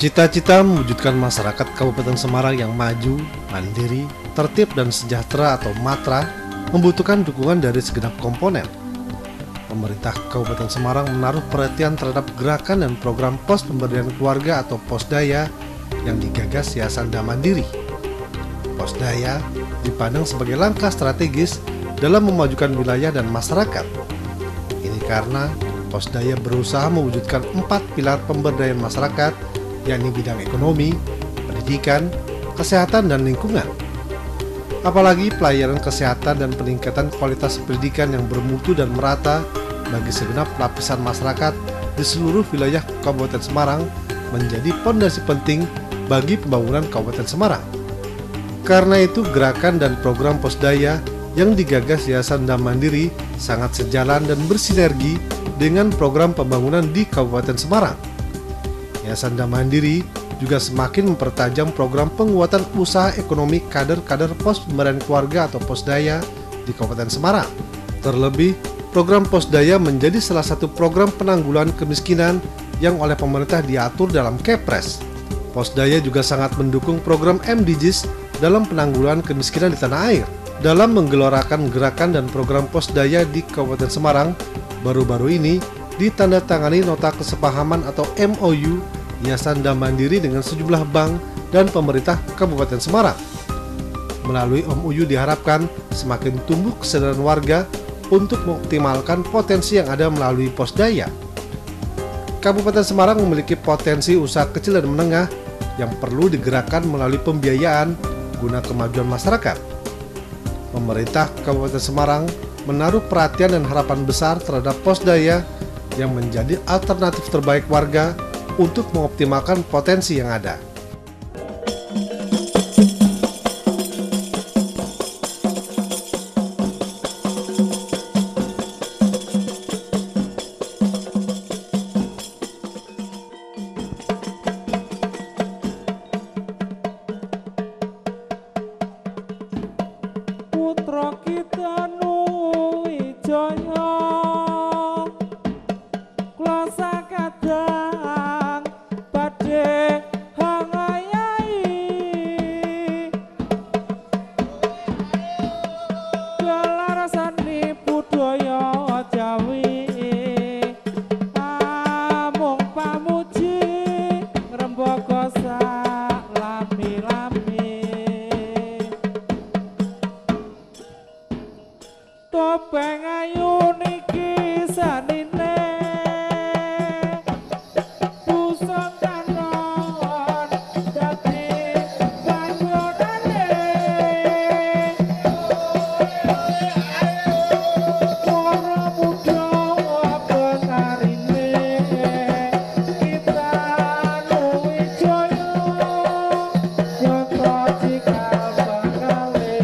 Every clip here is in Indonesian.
Cita-cita mewujudkan masyarakat Kabupaten Semarang yang maju, mandiri, tertib dan sejahtera atau MATRA membutuhkan dukungan dari segenap komponen. Pemerintah Kabupaten Semarang menaruh perhatian terhadap gerakan dan program pos pemberdayaan keluarga atau Posdaya yang digagas Yayasan Damandiri. Posdaya dipandang sebagai langkah strategis dalam memajukan wilayah dan masyarakat. Ini karena Posdaya berusaha mewujudkan 4 pilar pemberdayaan masyarakat, yakni bidang ekonomi, pendidikan, kesehatan, dan lingkungan. Apalagi pelayanan kesehatan dan peningkatan kualitas pendidikan yang bermutu dan merata bagi segenap lapisan masyarakat di seluruh wilayah Kabupaten Semarang menjadi fondasi penting bagi pembangunan Kabupaten Semarang. Karena itu, gerakan dan program Posdaya yang digagas Yayasan Damandiri sangat sejalan dan bersinergi dengan program pembangunan di Kabupaten Semarang. Yayasan Damandiri juga semakin mempertajam program penguatan usaha ekonomi kader-kader pos pemberdayaan keluarga atau Posdaya di Kabupaten Semarang. Terlebih, program Posdaya menjadi salah satu program penanggulangan kemiskinan yang oleh pemerintah diatur dalam Kepres. Posdaya juga sangat mendukung program MDGs dalam penanggulangan kemiskinan di tanah air. Dalam menggelorakan gerakan dan program Posdaya di Kabupaten Semarang, baru-baru ini ditandatangani nota kesepahaman atau MOU Yayasan Damandiri dengan sejumlah bank dan pemerintah Kabupaten Semarang. Melalui MOU diharapkan semakin tumbuh kesadaran warga untuk mengoptimalkan potensi yang ada melalui Posdaya. Kabupaten Semarang memiliki potensi usaha kecil dan menengah yang perlu digerakkan melalui pembiayaan guna kemajuan masyarakat. Pemerintah Kabupaten Semarang menaruh perhatian dan harapan besar terhadap Posdaya yang menjadi alternatif terbaik warga untuk mengoptimalkan potensi yang ada. Putra kita nuwi jaya klasa kadang badhe hangayai gelar seni budaya Jawi amung pamuji ngrembaka sak lami-lami topeng ayu niki sanine busana kanon dadi panyodane para muda pengarine kita luwi jaya yoto cikal bakale.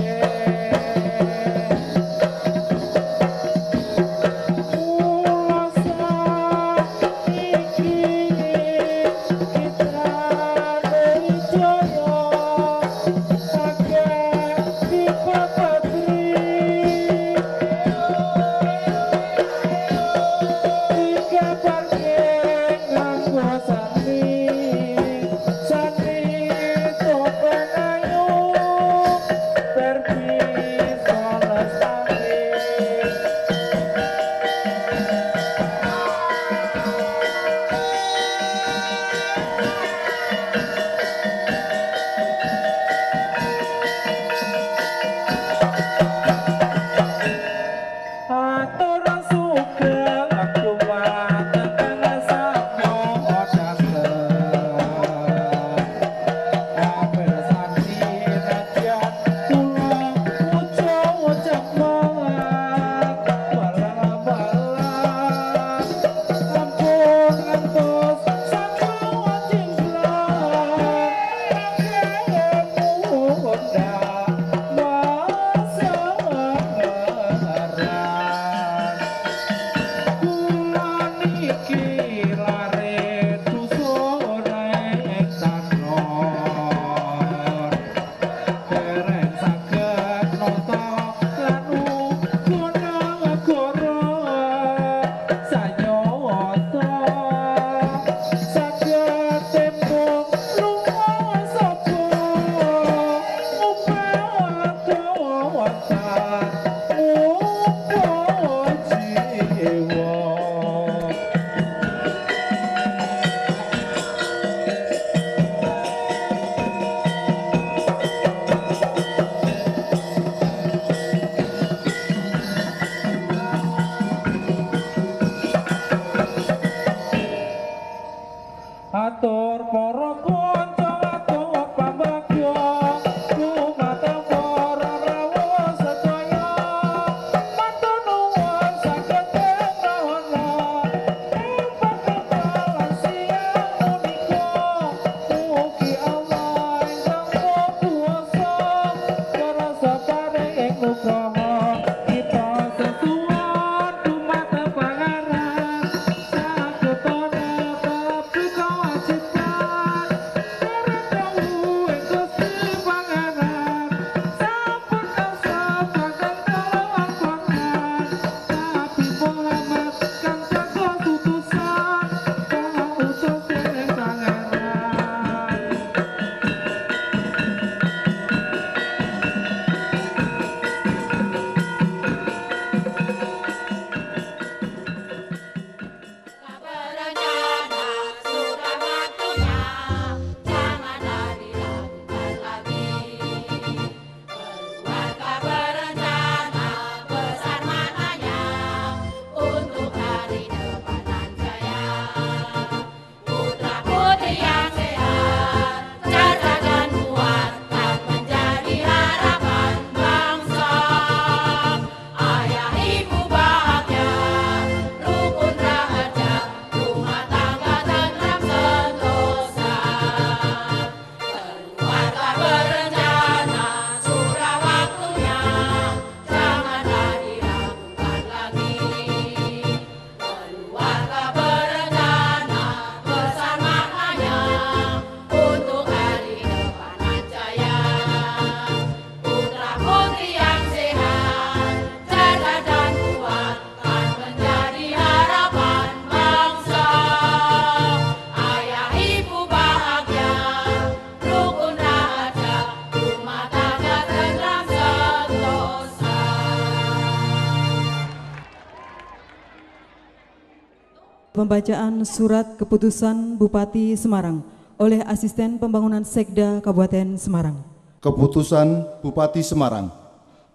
pembacaan surat keputusan Bupati Semarang oleh Asisten Pembangunan Sekda Kabupaten Semarang. Keputusan Bupati Semarang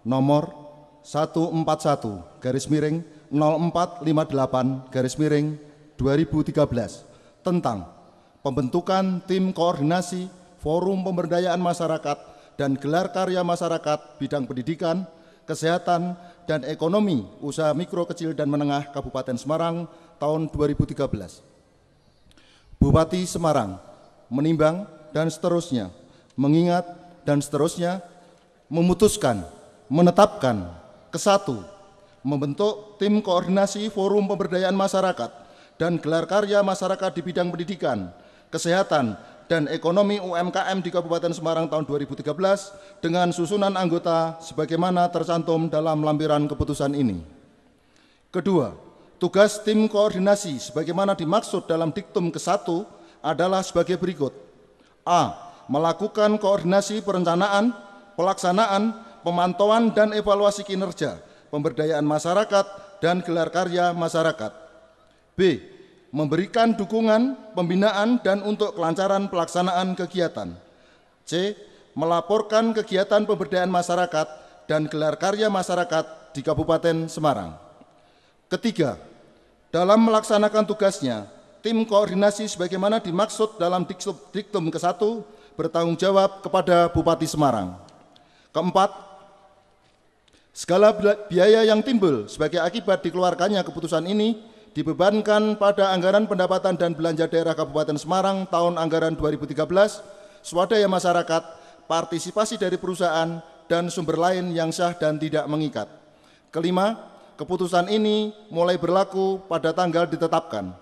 nomor 141/0458/2013 tentang pembentukan tim koordinasi forum pemberdayaan masyarakat dan gelar karya masyarakat bidang pendidikan, kesehatan, dan ekonomi usaha mikro, kecil, dan menengah Kabupaten Semarang tahun 2013. Bupati Semarang menimbang dan seterusnya, mengingat dan seterusnya, memutuskan, menetapkan, ke-1, membentuk tim koordinasi forum pemberdayaan masyarakat dan gelar karya masyarakat di bidang pendidikan, kesehatan, dan ekonomi UMKM di Kabupaten Semarang tahun 2013 dengan susunan anggota sebagaimana tercantum dalam lampiran keputusan ini. Kedua, tugas tim koordinasi sebagaimana dimaksud dalam diktum ke-1 adalah sebagai berikut. A. Melakukan koordinasi perencanaan, pelaksanaan, pemantauan, dan evaluasi kinerja, pemberdayaan masyarakat, dan gelar karya masyarakat. B. Memberikan dukungan, pembinaan, dan untuk kelancaran pelaksanaan kegiatan. C. Melaporkan kegiatan pemberdayaan masyarakat dan gelar karya masyarakat di Kabupaten Semarang. Ketiga, dalam melaksanakan tugasnya, tim koordinasi sebagaimana dimaksud dalam diktum ke-1 bertanggung jawab kepada Bupati Semarang. Keempat, segala biaya yang timbul sebagai akibat dikeluarkannya keputusan ini dibebankan pada anggaran pendapatan dan belanja daerah Kabupaten Semarang tahun anggaran 2013, swadaya masyarakat, partisipasi dari perusahaan, dan sumber lain yang sah dan tidak mengikat. Kelima, keputusan ini mulai berlaku pada tanggal ditetapkan.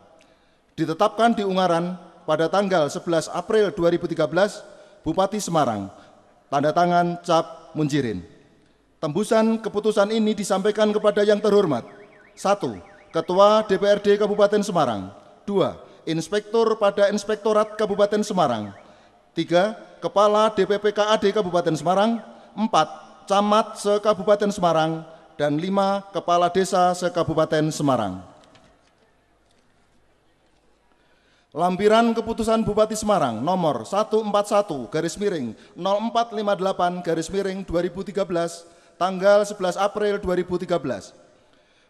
Ditetapkan di Ungaran pada tanggal 11 April 2013, Bupati Semarang, tanda tangan Cap Munjirin. Tembusan keputusan ini disampaikan kepada yang terhormat. 1. Ketua DPRD Kabupaten Semarang. 2. Inspektur pada Inspektorat Kabupaten Semarang. 3. Kepala DPPKAD Kabupaten Semarang. 4. Camat se-Kabupaten Semarang. Dan 5. Kepala Desa se-Kabupaten Semarang. Lampiran Keputusan Bupati Semarang nomor 141/0458/2013 tanggal 11 April 2013.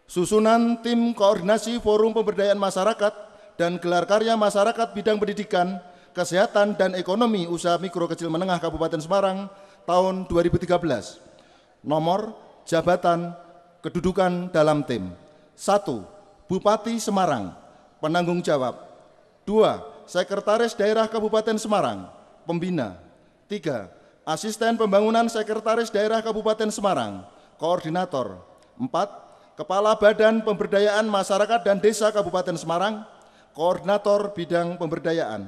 Susunan tim koordinasi forum pemberdayaan masyarakat dan gelar karya masyarakat bidang pendidikan, kesehatan, dan ekonomi usaha mikro, kecil, menengah Kabupaten Semarang tahun 2013. Nomor, jabatan, kedudukan dalam tim. 1. Bupati Semarang, penanggung jawab. 2. Sekretaris Daerah Kabupaten Semarang, pembina. 3. Asisten Pembangunan Sekretaris Daerah Kabupaten Semarang, koordinator. 4. Kepala Badan Pemberdayaan Masyarakat dan Desa Kabupaten Semarang, koordinator bidang pemberdayaan.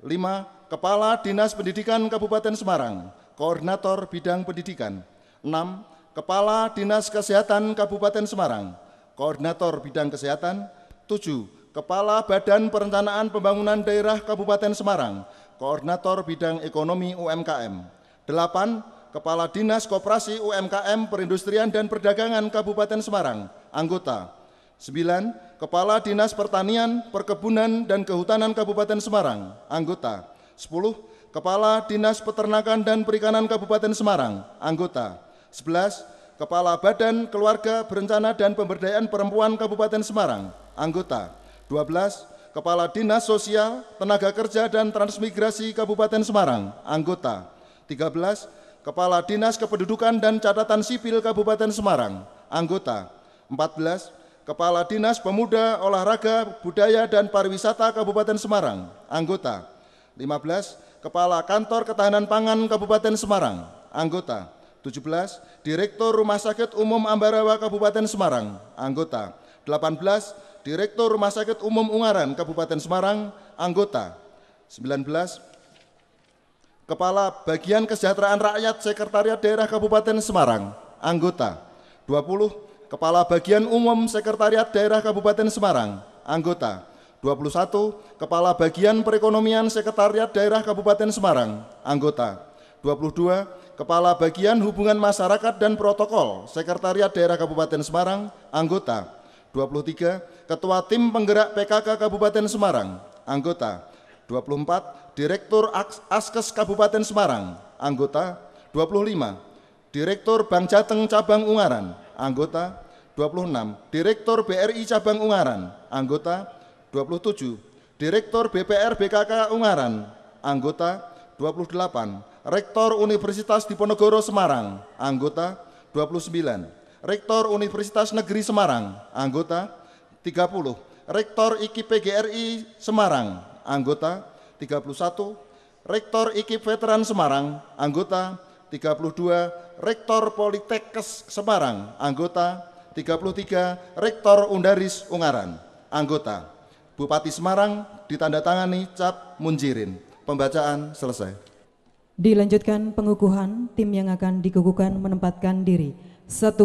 5. Kepala Dinas Pendidikan Kabupaten Semarang, koordinator bidang pendidikan. 6. Kepala Dinas Kesehatan Kabupaten Semarang, koordinator bidang kesehatan. 7. Kepala Badan Perencanaan Pembangunan Daerah Kabupaten Semarang, koordinator bidang ekonomi UMKM. 8. Kepala Dinas Koperasi UMKM Perindustrian dan Perdagangan Kabupaten Semarang, anggota. 9. Kepala Dinas Pertanian, Perkebunan, dan Kehutanan Kabupaten Semarang, anggota. 10. Kepala Dinas Peternakan dan Perikanan Kabupaten Semarang, anggota. 11. Kepala Badan Keluarga Berencana dan Pemberdayaan Perempuan Kabupaten Semarang, anggota. 12. Kepala Dinas Sosial, Tenaga Kerja, dan Transmigrasi Kabupaten Semarang, anggota. 13. Kepala Dinas Kependudukan dan Catatan Sipil Kabupaten Semarang, anggota. 14. Kepala Dinas Pemuda, Olahraga, Budaya, dan Pariwisata Kabupaten Semarang, anggota. 15. Kepala Kantor Ketahanan Pangan Kabupaten Semarang, anggota. 17. Direktur Rumah Sakit Umum Ambarawa Kabupaten Semarang, anggota. 18. Direktur Rumah Sakit Umum Ungaran Kabupaten Semarang, anggota. 19. Kepala Bagian Kesejahteraan Rakyat Sekretariat Daerah Kabupaten Semarang, anggota. 20. Kepala Bagian Umum Sekretariat Daerah Kabupaten Semarang, anggota. 21. Kepala Bagian Perekonomian Sekretariat Daerah Kabupaten Semarang, anggota. 22. Kepala Bagian Hubungan Masyarakat dan Protokol Sekretariat Daerah Kabupaten Semarang, anggota. 23. Ketua Tim Penggerak PKK Kabupaten Semarang, anggota. 24. Direktur Askes Kabupaten Semarang, anggota. 25. Direktur Bank Jateng Cabang Ungaran, anggota. 26. Direktur BRI Cabang Ungaran, anggota. 27. Direktur BPR BKK Ungaran, anggota. 28. Rektor Universitas Diponegoro Semarang, anggota. 29. Rektor Universitas Negeri Semarang, anggota. 30. Rektor IKIP PGRI Semarang, anggota. 31. Rektor IKIP Veteran Semarang, anggota. 32. Rektor Politekkes Semarang, anggota. 33. Rektor Undaris Ungaran, anggota. Bupati Semarang ditandatangani Cap Munjirin. Pembacaan selesai. Dilanjutkan pengukuhan, tim yang akan dikukuhkan menempatkan diri. 1.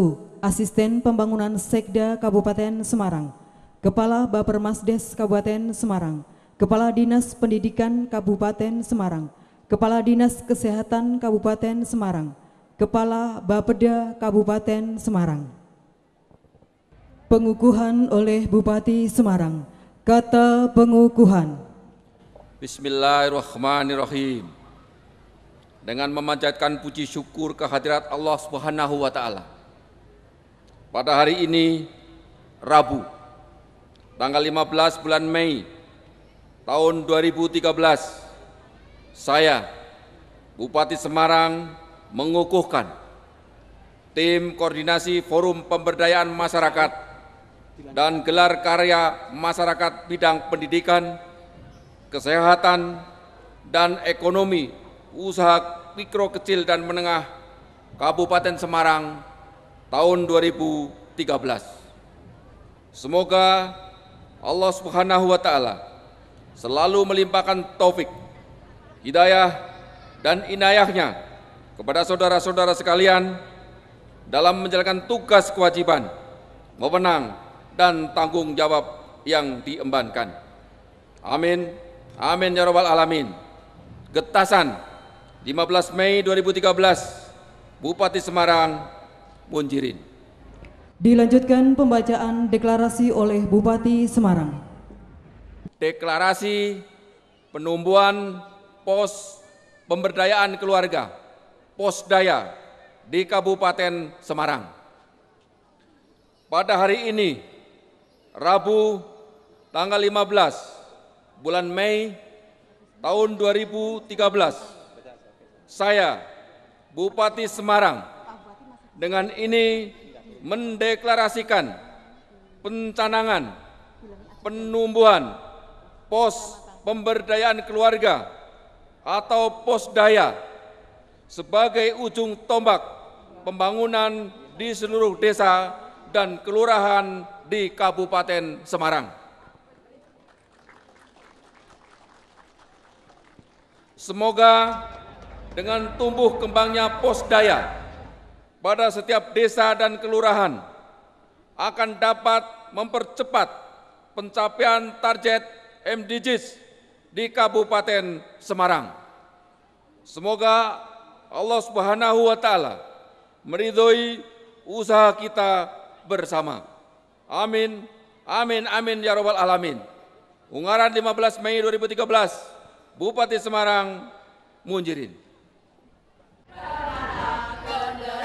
Asisten Pembangunan Sekda Kabupaten Semarang, Kepala Bapermasdes Kabupaten Semarang, Kepala Dinas Pendidikan Kabupaten Semarang, Kepala Dinas Kesehatan Kabupaten Semarang, Kepala Bapeda Kabupaten Semarang. Pengukuhan oleh Bupati Semarang. Kata pengukuhan. Bismillahirrahmanirrahim. Dengan memanjatkan puji syukur kehadirat Allah Subhanahu wa Ta'ala, pada hari ini, Rabu, tanggal 15 bulan Mei tahun 2013, saya, Bupati Semarang, mengukuhkan tim koordinasi Forum Pemberdayaan Masyarakat dan gelar karya masyarakat bidang pendidikan, kesehatan, dan ekonomi usaha mikro kecil dan menengah Kabupaten Semarang tahun 2013. Semoga Allah Subhanahu wa Ta'ala selalu melimpahkan taufik, hidayah, dan inayahnya kepada saudara-saudara sekalian dalam menjalankan tugas kewajiban, wewenang, dan tanggung jawab yang diembankan. Amin. Amin ya rabbal alamin. Getasan 15 Mei 2013, Bupati Semarang, Munjirin. Dilanjutkan pembacaan deklarasi oleh Bupati Semarang. Deklarasi penumbuhan pos pemberdayaan keluarga, Posdaya, di Kabupaten Semarang. Pada hari ini, Rabu, tanggal 15 bulan Mei tahun 2013, saya, Bupati Semarang, dengan ini mendeklarasikan pencanangan penumbuhan pos pemberdayaan keluarga atau Posdaya sebagai ujung tombak pembangunan di seluruh desa dan kelurahan di Kabupaten Semarang. Semoga dengan tumbuh kembangnya Posdaya pada setiap desa dan kelurahan akan dapat mempercepat pencapaian target MDGs di Kabupaten Semarang. Semoga Allah Subhanahu wa Ta'ala meridhoi usaha kita bersama. Amin, amin, amin ya rabbal alamin. Ungaran 15 Mei 2013, Bupati Semarang, Munjirin. Bekerja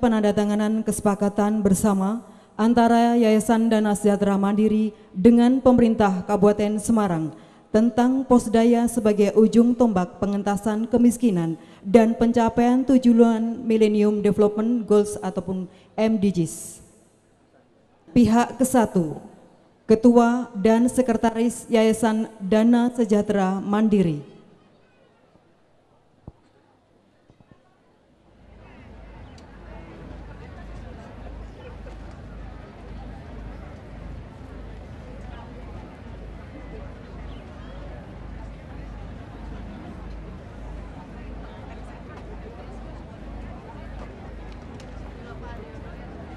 penandatanganan kesepakatan bersama antara Yayasan Dana Sejahtera Mandiri dengan pemerintah Kabupaten Semarang tentang Posdaya sebagai ujung tombak pengentasan kemiskinan dan pencapaian tujuan Millennium Development Goals ataupun MDGs. Pihak ke-1, Ketua dan Sekretaris Yayasan Dana Sejahtera Mandiri.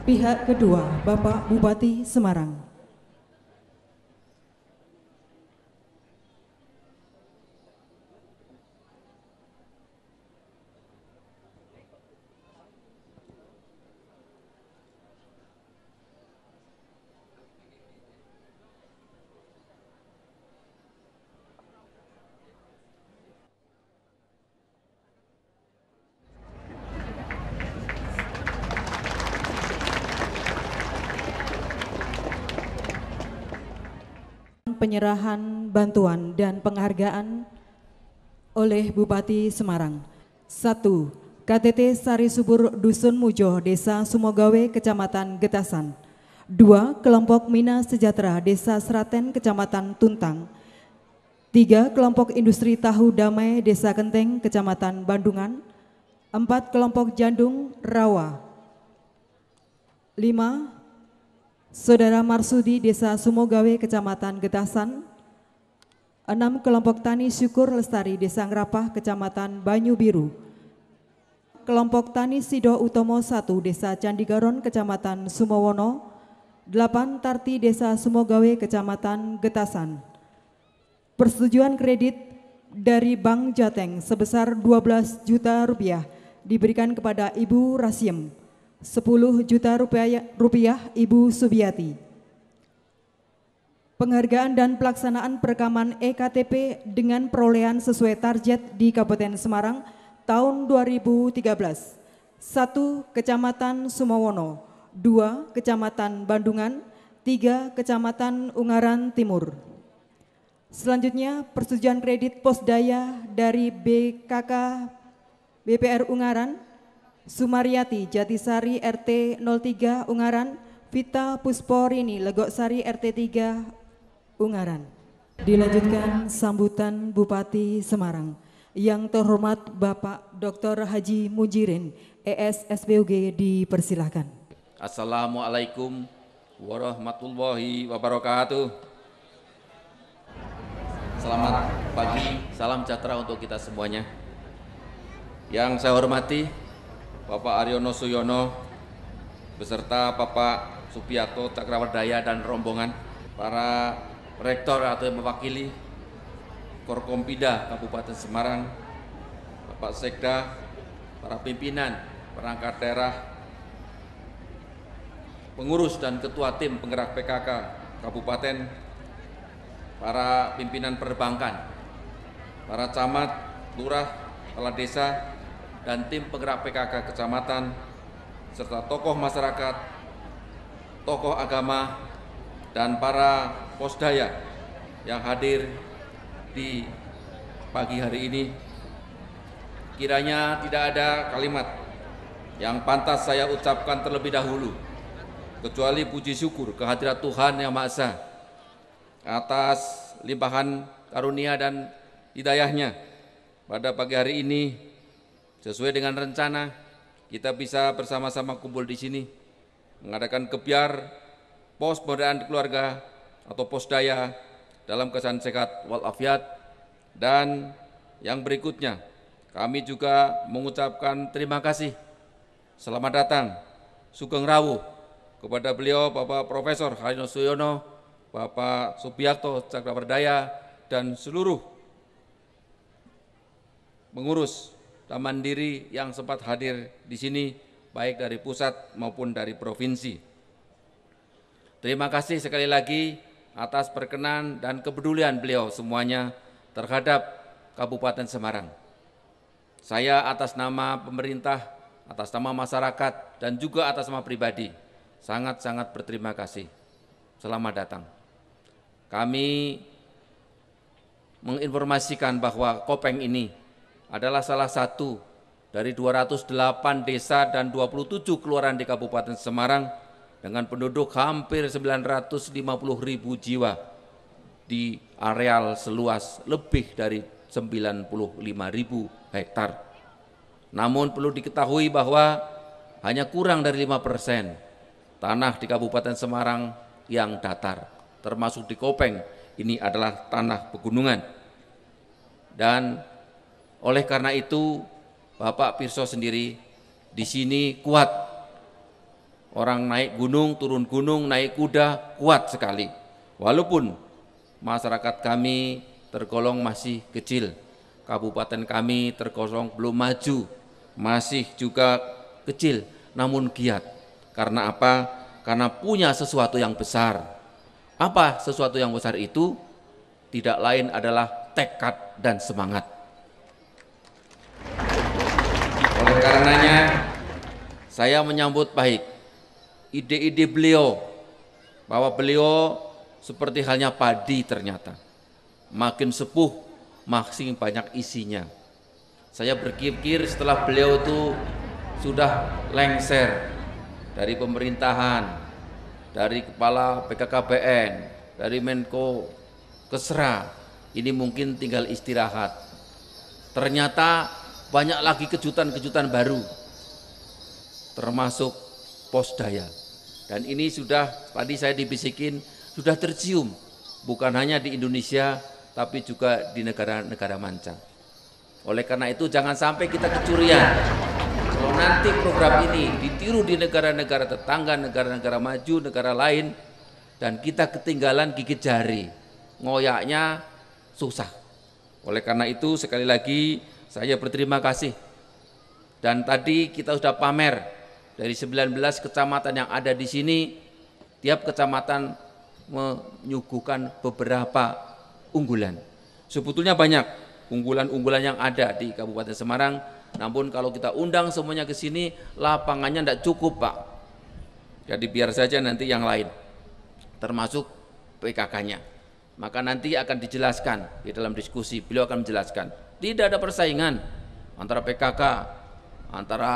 Pihak kedua, Bapak Bupati Semarang. Penyerahan bantuan dan penghargaan oleh Bupati Semarang. 1. KTT Sari Subur Dusun Mujo, Desa Sumogawe, Kecamatan Getasan. 2. Kelompok Mina Sejahtera, Desa Seraten, Kecamatan Tuntang. 3. Kelompok Industri Tahu Damai, Desa Kenteng, Kecamatan Bandungan. 4. Kelompok Jandung Rawa. 5. Saudara Marsudi, Desa Sumogawe, Kecamatan Getasan. 6. Kelompok Tani Syukur Lestari, Desa Ngrapah, Kecamatan Banyu Biru. Kelompok Tani Sido Utomo 1, Desa Candigaron, Kecamatan Sumowono. 8. Tarti, Desa Sumogawe, Kecamatan Getasan. Persetujuan kredit dari Bank Jateng sebesar 12 juta rupiah diberikan kepada Ibu Rasiem. 10 juta rupiah Ibu Subiati. Penghargaan dan pelaksanaan perekaman EKTP dengan perolehan sesuai target di Kabupaten Semarang tahun 2013. 1. Kecamatan Sumowono. 2. Kecamatan Bandungan. 3. Kecamatan Ungaran Timur. Selanjutnya persetujuan kredit Posdaya dari BKK BPR Ungaran, Sumaryati Jatisari RT 03 Ungaran, Vita Pusporini Legoksari RT 3 Ungaran. Dilanjutkan sambutan Bupati Semarang. Yang terhormat Bapak Dr. Haji Mujirin, ES SPOG, dipersilahkan. Assalamualaikum warahmatullahi wabarakatuh. Selamat pagi, salam sejahtera untuk kita semuanya. Yang saya hormati Bapak Aryono Suyono beserta Bapak Subiakto Cakrawardaya dan rombongan, para rektor atau yang mewakili Forkompida Kabupaten Semarang, Bapak Sekda, para pimpinan perangkat daerah, pengurus dan ketua tim penggerak PKK Kabupaten, para pimpinan perbankan, para camat, lurah, kepala desa, dan tim penggerak PKK kecamatan, serta tokoh masyarakat, tokoh agama, dan para posdaya yang hadir di pagi hari ini. Kiranya tidak ada kalimat yang pantas saya ucapkan terlebih dahulu, kecuali puji syukur kehadirat Tuhan Yang Maha Esa atas limpahan karunia dan hidayahnya pada pagi hari ini. Sesuai dengan rencana, kita bisa bersama-sama kumpul di sini, mengadakan kebiar pos pemberdayaan keluarga atau posdaya dalam keadaan sehat walafiat. Dan yang berikutnya, kami juga mengucapkan terima kasih, selamat datang, sugeng rawuh kepada beliau Bapak Profesor Haryono Suyono, Bapak Subiakto Cakrawardaya, dan seluruh pengurus Mandiri yang sempat hadir di sini, baik dari pusat maupun dari provinsi. Terima kasih sekali lagi atas perkenan dan kepedulian beliau semuanya terhadap Kabupaten Semarang. Saya atas nama pemerintah atas nama masyarakat, dan juga atas nama pribadi. Sangat-sangat berterima kasih. Selamat datang. Kami menginformasikan bahwa Kopeng ini adalah salah satu dari 208 desa dan 27 kelurahan di Kabupaten Semarang dengan penduduk hampir 950.000 jiwa di areal seluas lebih dari 95.000 hektar. Namun perlu diketahui bahwa hanya kurang dari 5% tanah di Kabupaten Semarang yang datar, termasuk di Kopeng ini adalah tanah pegunungan. Dan oleh karena itu Bapak Pirso sendiri di sini kuat. Orang naik gunung, turun gunung, naik kuda kuat sekali. Walaupun masyarakat kami tergolong masih kecil, kabupaten kami tergolong belum maju, masih juga kecil, namun giat. Karena apa? Karena punya sesuatu yang besar. Apa sesuatu yang besar itu? Tidak lain adalah tekad dan semangat. Oleh karenanya, saya menyambut baik ide-ide beliau, bahwa beliau seperti halnya padi ternyata. Makin sepuh, makin banyak isinya. Saya berpikir setelah beliau itu sudah lengser dari pemerintahan, dari kepala BKKBN, dari Menko Kesra, ini mungkin tinggal istirahat. Ternyata banyak lagi kejutan-kejutan baru, termasuk Posdaya. Dan ini sudah, tadi saya dibisikin, sudah tercium, bukan hanya di Indonesia, tapi juga di negara-negara manca. Oleh karena itu jangan sampai kita kecurian. Kalau nanti program ini ditiru di negara-negara tetangga, negara-negara maju, negara lain, dan kita ketinggalan gigit jari, ngoyaknya susah. Oleh karena itu sekali lagi saya berterima kasih. Dan tadi kita sudah pamer dari 19 kecamatan yang ada di sini, tiap kecamatan menyuguhkan beberapa unggulan. Sebetulnya banyak unggulan-unggulan yang ada di Kabupaten Semarang, namun kalau kita undang semuanya ke sini, lapangannya tidak cukup, Pak. Jadi biar saja nanti yang lain, termasuk PKK-nya. Maka nanti akan dijelaskan di dalam diskusi, beliau akan menjelaskan. Tidak ada persaingan antara PKK, antara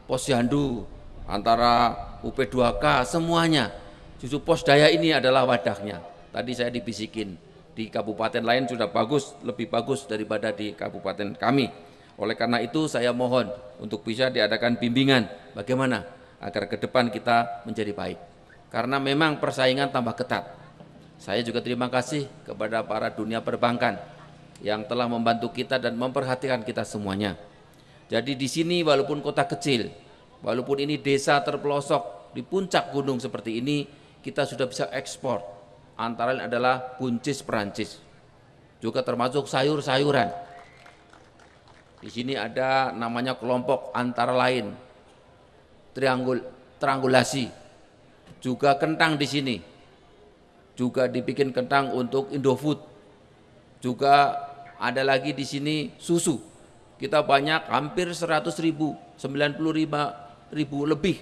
Posyandu, antara UP2K, semuanya. Justru Posdaya ini adalah wadahnya. Tadi saya dibisikin, di kabupaten lain sudah bagus, lebih bagus daripada di kabupaten kami. Oleh karena itu saya mohon untuk bisa diadakan bimbingan bagaimana agar ke depan kita menjadi baik. Karena memang persaingan tambah ketat. Saya juga terima kasih kepada para dunia perbankan yang telah membantu kita dan memperhatikan kita semuanya. Jadi di sini walaupun kota kecil, walaupun ini desa terpelosok di puncak gunung seperti ini, kita sudah bisa ekspor. Antara lain adalah buncis Perancis, juga termasuk sayur-sayuran. Di sini ada namanya kelompok antara lain triangulasi, juga kentang di sini, juga dibikin kentang untuk Indofood, juga ada lagi di sini susu. Kita banyak, hampir 100.000, 95.000 lebih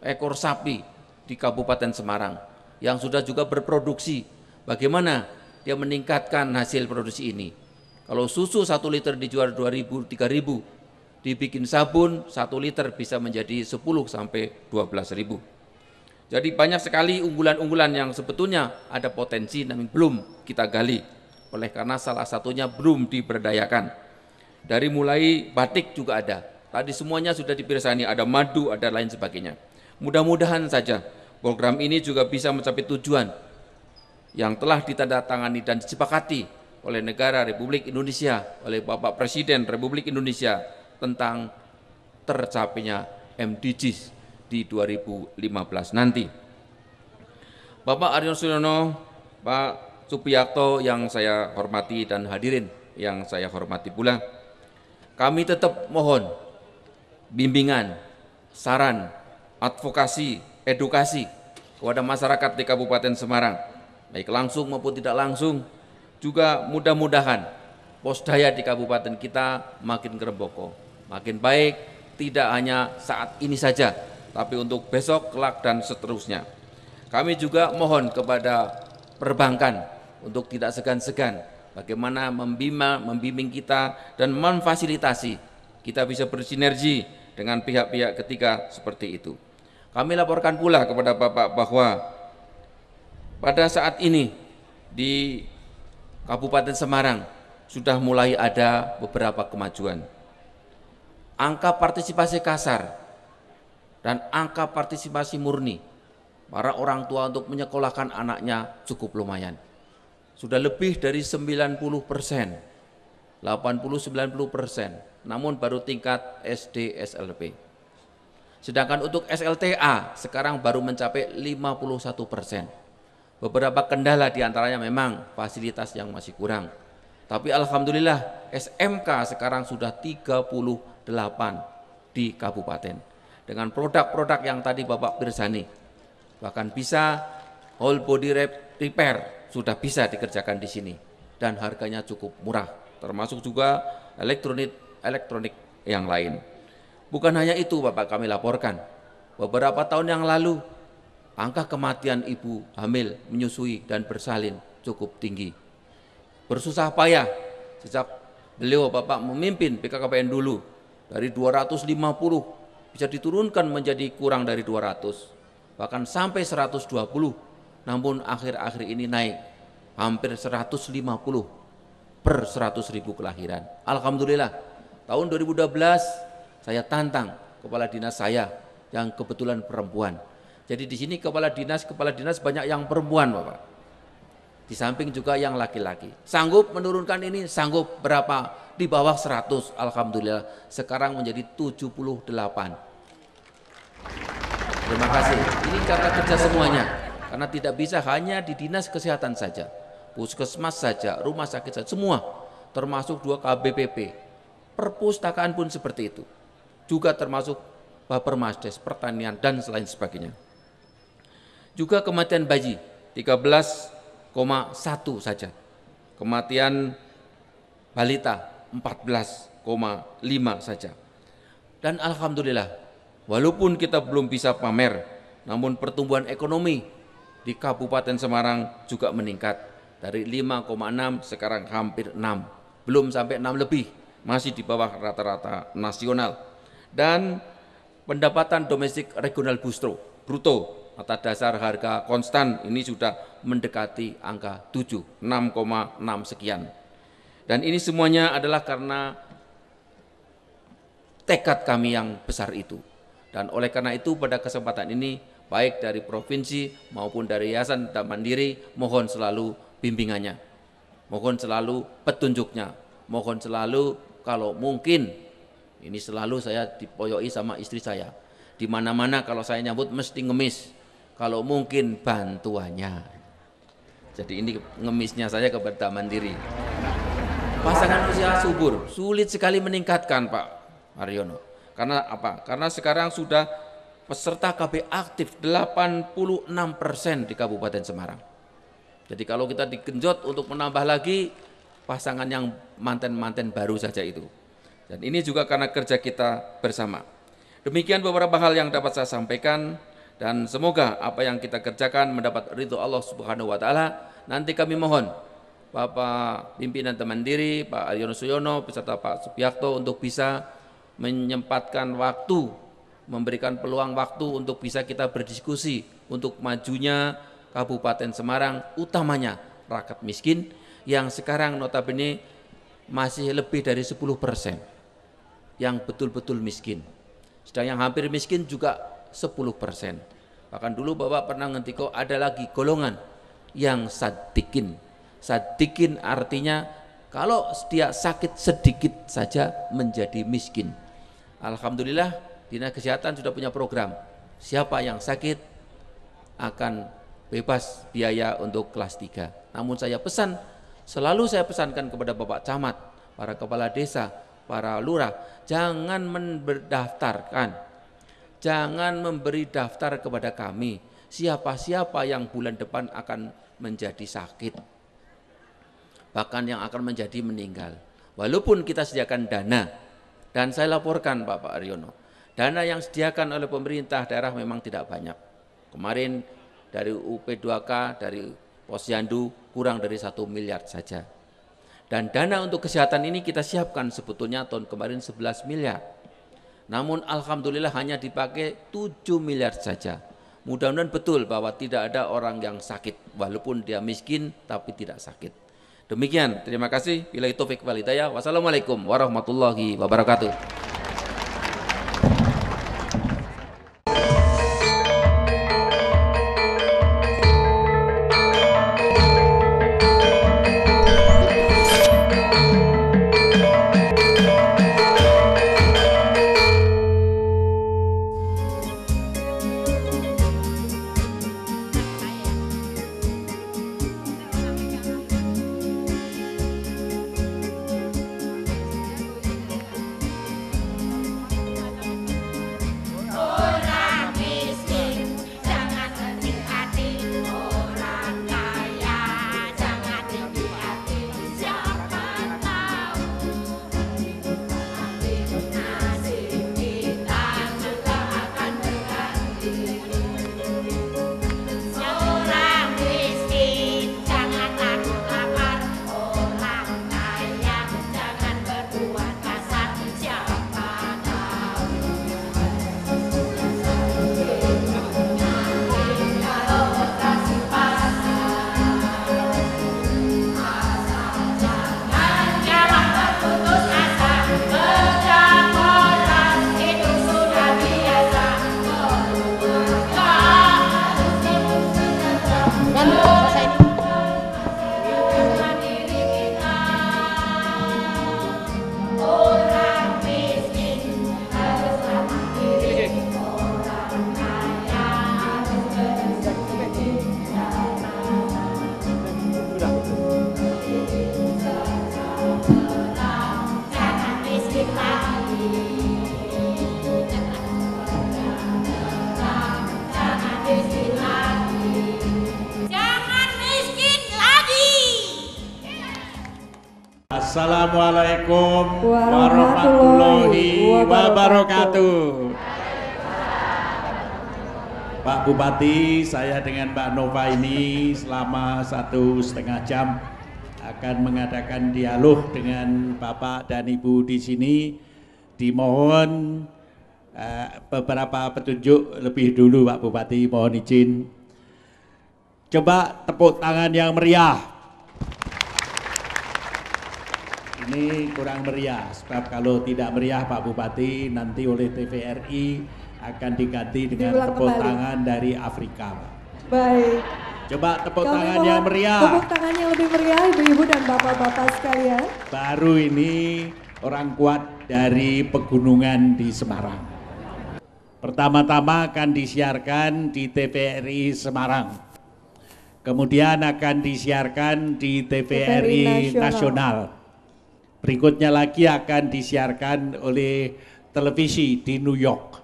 ekor sapi di Kabupaten Semarang yang sudah juga berproduksi. Bagaimana dia meningkatkan hasil produksi ini? Kalau susu 1 liter dijual 2.000, 3.000, dibikin sabun 1 liter bisa menjadi 10 sampai 12.000. Jadi banyak sekali unggulan-unggulan yang sebetulnya ada potensi namun belum kita gali. Oleh karena salah satunya belum diberdayakan. Dari mulai batik juga ada. Tadi semuanya sudah dipirsani, ada madu, ada lain sebagainya. Mudah-mudahan saja program ini juga bisa mencapai tujuan yang telah ditandatangani dan disepakati oleh negara Republik Indonesia, oleh Bapak Presiden Republik Indonesia tentang tercapainya MDGs di 2015 nanti. Bapak Aryo Suyono, Pak Supiyakto yang saya hormati dan hadirin yang saya hormati pula, kami tetap mohon bimbingan, saran, advokasi, edukasi kepada masyarakat di Kabupaten Semarang, baik langsung maupun tidak langsung. Juga mudah-mudahan Posdaya di kabupaten kita makin geremboko, makin baik, tidak hanya saat ini saja, tapi untuk besok, kelak, dan seterusnya. Kami juga mohon kepada perbankan untuk tidak segan-segan bagaimana membimbing kita dan memfasilitasi kita bisa bersinergi dengan pihak-pihak ketiga seperti itu. Kami laporkan pula kepada Bapak bahwa pada saat ini di Kabupaten Semarang sudah mulai ada beberapa kemajuan. Angka partisipasi kasar dan angka partisipasi murni para orang tua untuk menyekolahkan anaknya cukup lumayan. Sudah lebih dari 90%, 80-90%, namun baru tingkat SD SLP. Sedangkan untuk SLTA sekarang baru mencapai 51%. Beberapa kendala diantaranya memang fasilitas yang masih kurang. Tapi alhamdulillah SMK sekarang sudah 38 di kabupaten. Dengan produk-produk yang tadi Bapak Pirsani. Bahkan bisa whole body repair sudah bisa dikerjakan di sini. Dan harganya cukup murah. Termasuk juga elektronik yang lain. Bukan hanya itu Bapak kami laporkan. Beberapa tahun yang lalu angka kematian ibu hamil, menyusui dan bersalin cukup tinggi. Bersusah payah sejak beliau Bapak memimpin BKKBN dulu dari 250 bisa diturunkan menjadi kurang dari 200, bahkan sampai 120, namun akhir-akhir ini naik hampir 150 per 100.000 kelahiran. Alhamdulillah tahun 2012 saya tantang kepala dinas saya yang kebetulan perempuan. Jadi di sini kepala dinas banyak yang perempuan Bapak. Di samping juga yang laki-laki. Sanggup menurunkan ini, sanggup berapa? Di bawah 100, alhamdulillah. Sekarang menjadi 78. Terima kasih. Ini cara kerja semuanya. Karena tidak bisa hanya di dinas kesehatan saja. Puskesmas saja, rumah sakit saja, semua. Termasuk 2 KBPP. Perpustakaan pun seperti itu. Juga termasuk Bapermasdes, pertanian, dan selain sebagainya. Juga kematian bayi, 13,1 saja. Kematian balita 14,5 saja. Dan alhamdulillah, walaupun kita belum bisa pamer, namun pertumbuhan ekonomi di Kabupaten Semarang juga meningkat dari 5,6 sekarang hampir 6. Belum sampai 6 lebih, masih di bawah rata-rata nasional. Dan pendapatan domestik regional bruto atas dasar harga konstan ini sudah mendekati angka 7, 6,6 sekian. Dan ini semuanya adalah karena tekad kami yang besar itu. Dan oleh karena itu pada kesempatan ini, baik dari provinsi maupun dari Yayasan Mandiri, mohon selalu bimbingannya, mohon selalu petunjuknya, mohon selalu kalau mungkin, ini selalu saya dipoyoi sama istri saya, di mana-mana kalau saya nyambut mesti ngemis, kalau mungkin bantuannya. Jadi ini ngemisnya saya kepada Mandiri. Pasangan usia subur sulit sekali meningkatkan Pak Haryono. Karena apa? Karena sekarang sudah peserta KB aktif 86% di Kabupaten Semarang. Jadi kalau kita digenjot untuk menambah lagi pasangan yang manten-manten baru saja itu. Dan ini juga karena kerja kita bersama. Demikian beberapa hal yang dapat saya sampaikan. Dan semoga apa yang kita kerjakan mendapat ridho Allah Subhanahu wa Ta'ala. Nanti kami mohon Bapak Pimpinan Mandiri, Pak Aryono Suyono, beserta Pak Subiakto untuk bisa menyempatkan waktu, memberikan peluang waktu untuk bisa kita berdiskusi untuk majunya Kabupaten Semarang, utamanya rakyat miskin yang sekarang notabene masih lebih dari 10% yang betul-betul miskin. Sedang yang hampir miskin juga 10%. Bahkan dulu Bapak pernah ngendiko ada lagi golongan yang sadikin. Sadikin artinya kalau dia sakit sedikit saja menjadi miskin. Alhamdulillah Dinas Kesehatan sudah punya program. Siapa yang sakit akan bebas biaya untuk kelas 3. Namun selalu saya pesankan kepada Bapak Camat, para kepala desa, para lurah, jangan mendaftarkan. Jangan memberi daftar kepada kami siapa-siapa yang bulan depan akan menjadi sakit, bahkan yang akan menjadi meninggal. Walaupun kita sediakan dana, dan saya laporkan Bapak Aryono, Dana yang disediakan oleh pemerintah daerah memang tidak banyak. Kemarin dari UP2K, dari Posyandu kurang dari 1 miliar saja. Dan dana untuk kesehatan ini kita siapkan sebetulnya tahun kemarin 11 miliar. Namun alhamdulillah hanya dipakai 7 miliar saja. Mudah-mudahan betul bahwa tidak ada orang yang sakit, walaupun dia miskin tapi tidak sakit. Demikian, terima kasih. Billahi taufik wal hidayah. Wassalamualaikum warahmatullahi wabarakatuh. Assalamualaikum warahmatullahi wabarakatuh. Pak Bupati, saya dengan Mbak Nova ini selama 1,5 jam akan mengadakan dialog dengan Bapak dan Ibu di sini. Dimohon beberapa petunjuk lebih dulu, Pak Bupati, mohon izin. Coba tepuk tangan yang meriah. Ini kurang meriah, sebab kalau tidak meriah Pak Bupati nanti oleh TVRI akan diganti dengan tepuk tangan dari Afrika. Baik. Coba tepuk tangan yang meriah. Tepuk tangan yang lebih meriah ibu-ibu dan bapak-bapak sekalian. Baru ini orang kuat dari pegunungan di Semarang. Pertama-tama akan disiarkan di TVRI Semarang. Kemudian akan disiarkan di TVRI Nasional. Berikutnya lagi akan disiarkan oleh televisi di New York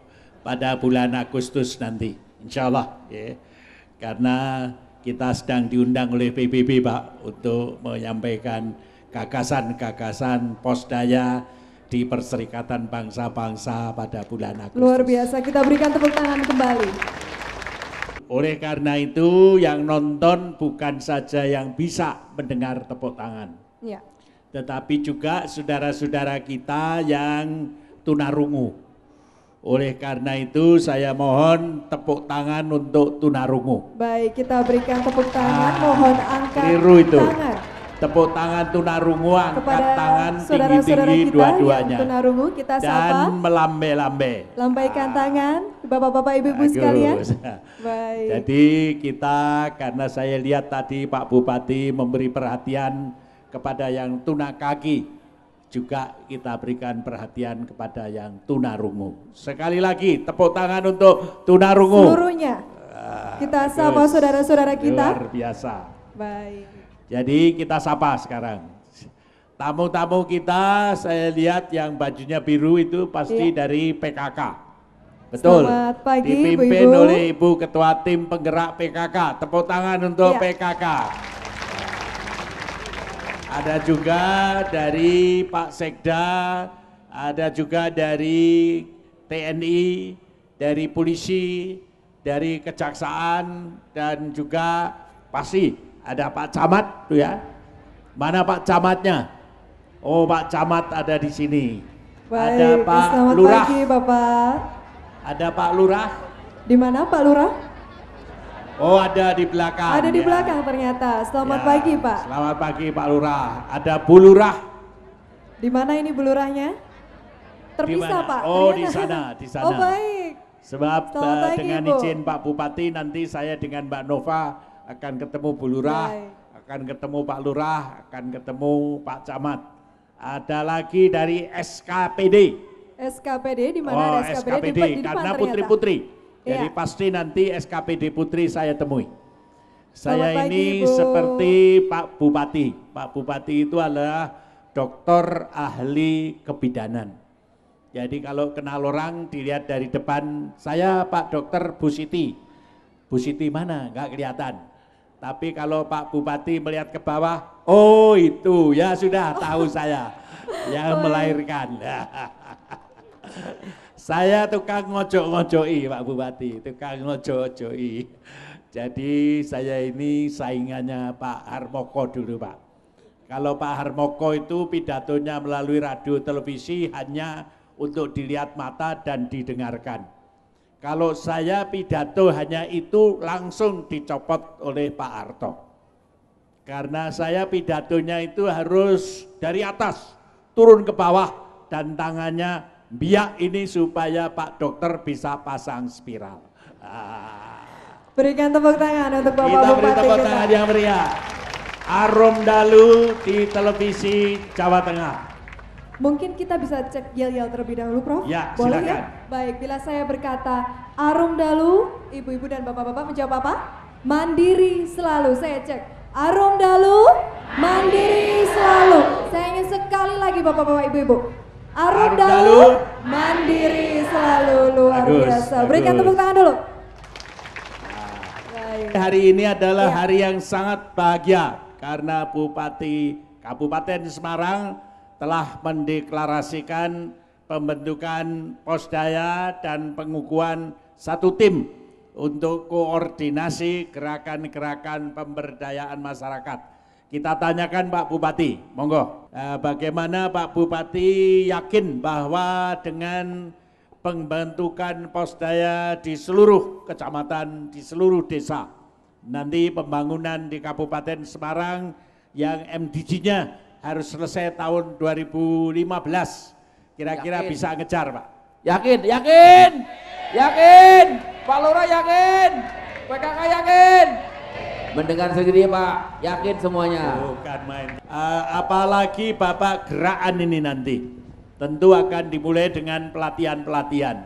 pada bulan Agustus nanti, insya Allah. Ya. Karena kita sedang diundang oleh PBB, Pak, untuk menyampaikan gagasan-gagasan Posdaya di Perserikatan Bangsa-Bangsa pada bulan Agustus. Luar biasa, kita berikan tepuk tangan kembali. Oleh karena itu yang nonton bukan saja yang bisa mendengar tepuk tangan. Ya. Tetapi juga saudara-saudara kita yang tunarungu. Oleh karena itu saya mohon tepuk tangan untuk tunarungu. Baik, kita berikan tepuk tangan, mohon angkat tangan. Tepuk tangan tunarungu, angkat kepada tangan tinggi-tinggi dua-duanya. Tunarungu kita sapa. Dan melambe-lambe. Lambaikan tangan, bapak-bapak, ibu-ibu sekalian. Baik. Jadi kita, karena saya lihat tadi Pak Bupati memberi perhatian kepada yang tuna kaki, juga kita berikan perhatian kepada yang tunarungu. Sekali lagi tepuk tangan untuk tunarungu. Seluruhnya. Kita sapa saudara-saudara kita. Luar biasa. Baik. Jadi kita sapa sekarang. Tamu-tamu kita saya lihat yang bajunya biru itu pasti dari PKK. Betul. Selamat pagi, dipimpin Ibu. oleh Ibu Ketua Tim Penggerak PKK. Tepuk tangan untuk PKK. Ada juga dari Pak Sekda, ada juga dari TNI, dari polisi, dari kejaksaan, dan juga pasti ada Pak Camat tuh ya. Mana Pak Camatnya? Oh, Pak Camat ada di sini. Baik, ada Pak selamat Lurah. pagi Bapak. Ada Pak Lurah. Di mana Pak Lurah? Oh, ada di belakang. Ada di ya. belakang ternyata. Selamat Ya, pagi Pak. Selamat pagi Pak Lurah. Ada Bu Lurah. Di mana ini Bu Lurahnya? Terpisah Di mana? Pak. Oh, ternyata. di sana, di sana. Oh baik. Sebab Selamat pagi, dengan Bu. izin Pak Bupati nanti saya dengan Mbak Nova akan ketemu Bu Lurah, Baik. akan ketemu Pak Lurah, akan ketemu Pak Camat. Ada lagi dari SKPD. SKPD di mana Oh, ada SKPD, SKPD di depan karena ternyata. putri-putri. Jadi Iya. pasti nanti SKPD putri saya temui. Saya Selamat pagi, ini Bu. seperti Pak Bupati. Pak Bupati itu adalah dokter ahli kebidanan. Jadi kalau kenal orang dilihat dari depan, saya Pak Dokter Bu Siti. Bu Siti mana? Enggak kelihatan. Tapi kalau Pak Bupati melihat ke bawah, oh itu ya sudah tahu saya yang melahirkan. Saya tukang ngojok-ngojoi Pak Bupati, tukang ngojok-ngojoi. Jadi saya ini saingannya Pak Harmoko dulu Pak. Kalau Pak Harmoko itu pidatonya melalui radio televisi hanya untuk dilihat mata dan didengarkan. Kalau saya pidato hanya itu langsung dicopot oleh Pak Harto. Karena saya pidatonya itu harus dari atas turun ke bawah dan tangannya biak ini supaya Pak Dokter bisa pasang spiral. Berikan tepuk tangan untuk Bapak Kita beri Bupati tepuk kita. tangan yang meriah. Arum Dalu di televisi Jawa Tengah. Mungkin kita bisa cek yel-yel terlebih dahulu, Prof? Ya, Boleh silakan. ya? Baik, bila saya berkata Arum Dalu, ibu-ibu dan bapak-bapak menjawab apa? Mandiri selalu. Saya cek. Arum Dalu, mandiri selalu. Saya ingin sekali lagi bapak-bapak, ibu-ibu. Arum Arum Dalu, Dalu, mandiri selalu. Luar Bagus, biasa. Berikan bagus. tepuk tangan dulu. Baik. Hari ini adalah Ya. hari yang sangat bahagia karena Bupati Kabupaten Semarang telah mendeklarasikan pembentukan Posdaya dan pengukuhan satu tim untuk koordinasi gerakan-gerakan pemberdayaan masyarakat. Kita tanyakan Pak Bupati, monggo. Bagaimana Pak Bupati yakin bahwa dengan pembentukan Posdaya di seluruh kecamatan, di seluruh desa, nanti pembangunan di Kabupaten Semarang yang MDG-nya harus selesai tahun 2015. Kira-kira Yakin. bisa ngejar Pak? Yakin, yakin, yakin, Pak Lurah yakin, PKK yakin. Mendengar sendiri Pak, yakin semuanya. Bukan main. Apalagi Bapak gerakan ini nanti, tentu akan dimulai dengan pelatihan-pelatihan.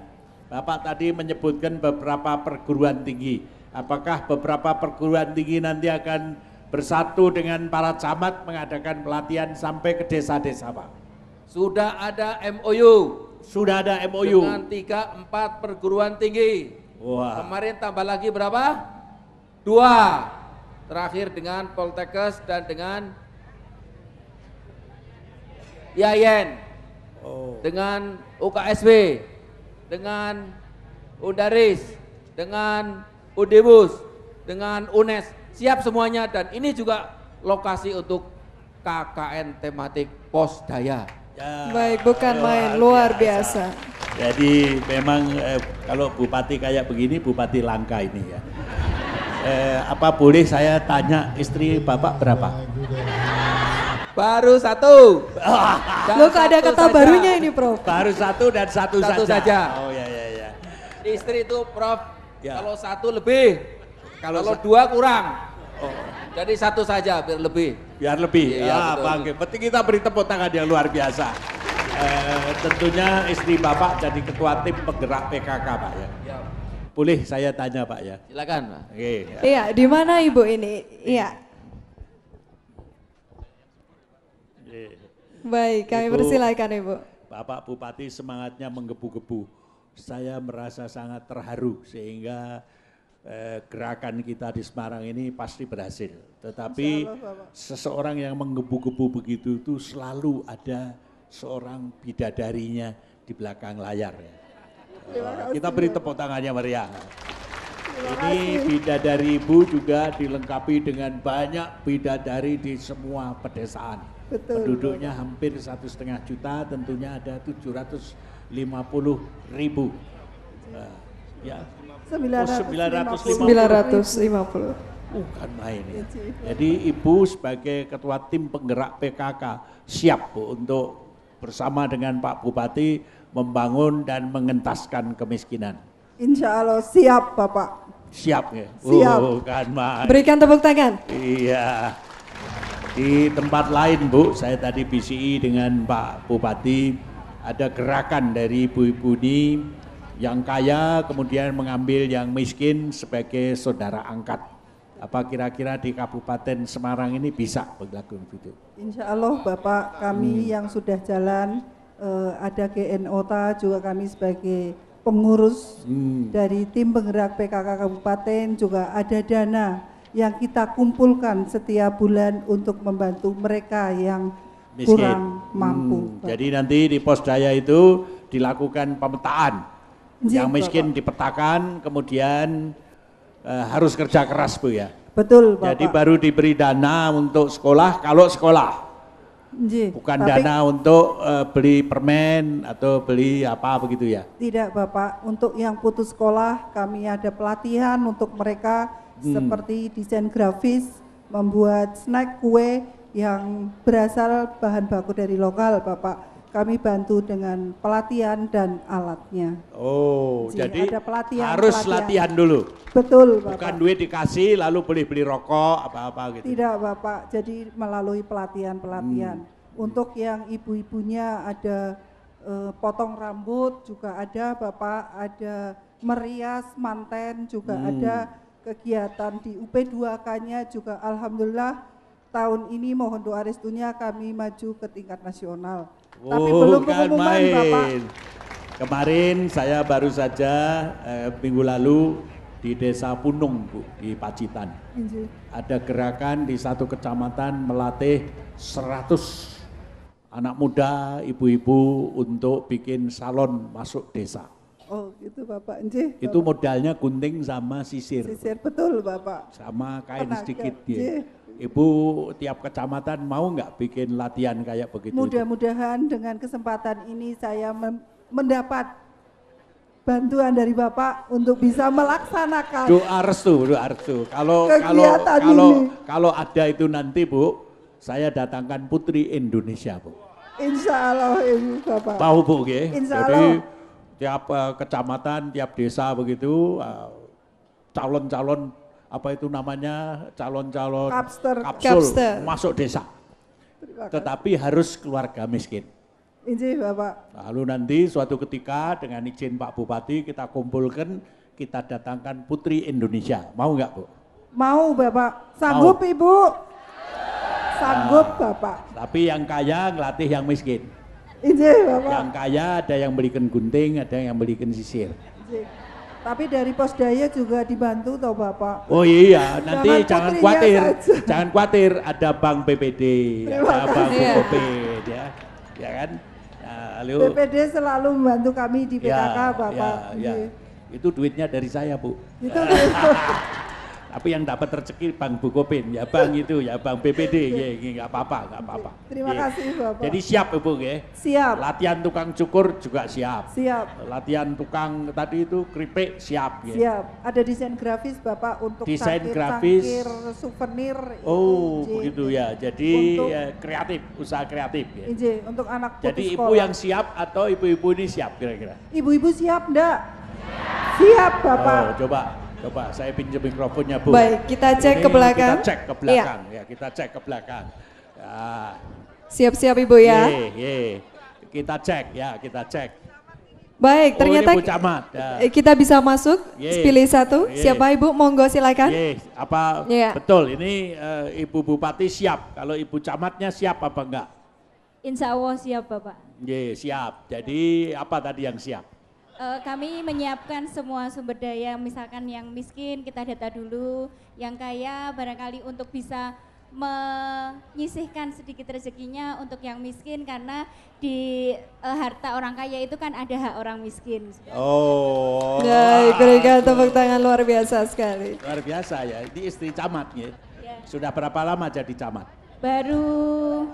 Bapak tadi menyebutkan beberapa perguruan tinggi. Apakah beberapa perguruan tinggi nanti akan bersatu dengan para camat mengadakan pelatihan sampai ke desa-desa Pak? Sudah ada MOU Sudah ada MOU. dengan 3-4 perguruan tinggi. Wah. Kemarin tambah lagi berapa? 2. Terakhir dengan Poltekkes dan dengan IAIN, dengan UKSW, dengan Undaris, dengan Udibus, dengan UNES, siap semuanya dan ini juga lokasi untuk KKN tematik Posdaya. Ya, Baik, bukan main, luar biasa. Jadi memang kalau bupati kayak begini, bupati langka ini ya. Apa boleh saya tanya istri Bapak berapa? Baru 1. Dan Loh, kok ada satu kata saja. barunya ini, Prof? Baru satu dan satu Satu saja. Oh ya ya ya. Istri itu Prof, Ya. kalau 1 lebih, kalau 2 kurang. Jadi 1 saja biar lebih. Biar lebih. Iya, betul. Bangke. Penting kita beri tepuk tangan yang luar biasa. Tentunya istri Bapak jadi ketua tim penggerak PKK Pak ya. Ya, Boleh saya tanya Pak ya? silakan Pak. Oke. Ya. Iya, di mana Ibu ini? Iya. Baik, kami Ibu. persilakan Ibu. Bapak Bupati semangatnya menggebu-gebu. Saya merasa sangat terharu sehingga gerakan kita di Semarang ini pasti berhasil. Tetapi seseorang yang menggebu-gebu begitu itu selalu ada seorang bidadarinya di belakang layar ya. Kita beri tepuk tangannya meriah. Ini bidadari Ibu juga dilengkapi dengan banyak bidadari di semua pedesaan. Betul. Penduduknya hampir 1,5 juta, tentunya ada 750.000. Ya. 950. Bukan main ya. Jadi Ibu sebagai ketua tim penggerak PKK siap Bu untuk bersama dengan Pak Bupati membangun dan mengentaskan kemiskinan. Insya Allah siap Bapak. Siap ya? Siap. Bukan main. Berikan tepuk tangan. Iya. Di tempat lain Bu, saya tadi BCI dengan Pak Bupati, ada gerakan dari ibu-ibu ini yang kaya kemudian mengambil yang miskin sebagai saudara angkat. Apa kira-kira di Kabupaten Semarang ini bisa berlaku begitu? Insya Allah Bapak, kami yang sudah jalan, ada GNOTA juga kami sebagai pengurus dari tim penggerak PKK Kabupaten, juga ada dana yang kita kumpulkan setiap bulan untuk membantu mereka yang Miskin. kurang mampu. Jadi nanti di Posdaya itu dilakukan pemetaan. Iya, Yang miskin Bapak. dipetakan, kemudian harus kerja keras Bu ya. Betul Bapak. Jadi baru diberi dana untuk sekolah kalau sekolah. Nggih, Bukan tapi dana untuk beli permen atau beli apa begitu ya. tidak Bapak, untuk yang putus sekolah kami ada pelatihan untuk mereka seperti desain grafis, membuat snack kue yang berasal bahan baku dari lokal Bapak. Kami bantu dengan pelatihan dan alatnya. Oh, Jadi jadi ada pelatihan, harus pelatihan. latihan dulu. Betul Bapak. Bukan duit dikasih lalu beli rokok apa-apa gitu. Tidak Bapak, jadi melalui pelatihan-pelatihan. Untuk yang ibu-ibunya ada potong rambut juga ada Bapak, ada merias manten juga ada, kegiatan di UP2K-nya juga alhamdulillah tahun ini mohon doa restunya kami maju ke tingkat nasional. Tapi belum pengumuman Bapak. Kemarin saya baru saja minggu lalu di Desa Punung Bu, di Pacitan. Ada gerakan di satu kecamatan melatih 100 anak muda, ibu-ibu untuk bikin salon masuk desa. Oh gitu Bapak, nggih. Itu modalnya gunting sama sisir. Sisir betul Bapak. Sama kain Tenaga, sedikit nggih. ya. Ibu tiap kecamatan mau nggak bikin latihan kayak begitu? Mudah-mudahan dengan kesempatan ini saya mendapat bantuan dari Bapak untuk bisa melaksanakan Doa restu. Kegiatan ini. Kalau ada itu nanti Bu, saya datangkan Putri Indonesia Bu. Insya Allah ini Bapak. Tahu Bu ya? Insya Jadi Allah. tiap kecamatan, tiap desa begitu calon-calon apa itu namanya calon-calon Kapster. kapsul masuk desa. Terima kasih. Tetapi harus keluarga miskin. Ini Bapak. Lalu nanti suatu ketika dengan izin Pak Bupati kita kumpulkan, kita datangkan Putri Indonesia. Mau nggak Bu? Mau Bapak. Sanggup Ibu? Sanggup Bapak. Tapi yang kaya ngelatih yang miskin. Ini Bapak. Yang kaya ada yang belikan gunting, ada yang belikan sisir. Ini. Tapi dari Posdaya juga dibantu toh Bapak. Oh iya, nanti jangan putrinya khawatir, saja. jangan khawatir, ada Bank BPD, ada Bank kasih. Bukopin, ya kan? Nah, lalu, BPD selalu membantu kami di PKK Bapak. ya. Nggih. Itu duitnya dari saya Bu. Itu Tapi yang dapat rezeki Bank Bukopin, ya Bank itu, ya Bank BPD, ya nggak apa-apa. Terima Ya. kasih Bapak. Jadi siap Ibu ya. Siap. Latihan tukang cukur juga siap. Siap. Latihan tukang tadi itu keripik siap ya. Siap. Ada desain grafis Bapak untuk Desain cangkir, grafis. souvenir. Oh, itu, begitu J. ya. Jadi Untuk- kreatif, usaha kreatif ya. J, untuk anak putus Jadi ibu sekolah. yang siap atau ibu-ibu ini siap kira-kira? Ibu-ibu siap enggak? Siap Bapak. Oh, coba saya pinjam mikrofonnya Bu. Baik, kita cek Ini ke belakang. Kita cek ke belakang ya, kita cek ke belakang. Ya. Siap-siap Ibu ya. Ye. Kita cek ya, kita cek. Baik, ternyata ini Bu Camat. Ya. kita bisa masuk. Ye. Pilih satu. Ye. Siapa Ibu? Monggo silakan. Apa Iya. betul ini Ibu Bupati siap? Kalau Ibu Camatnya siap apa enggak? Insya Allah siap Bapak. Ye, siap. Jadi apa tadi yang siap? Kami menyiapkan semua sumber daya, misalkan yang miskin kita data dulu, yang kaya barangkali untuk bisa menyisihkan sedikit rezekinya untuk yang miskin karena di harta orang kaya itu kan ada hak orang miskin. Oh. Baik, berikan tepuk tangan luar biasa sekali. Luar biasa ya, ini istri camat ya. Sudah berapa lama jadi camat? Baru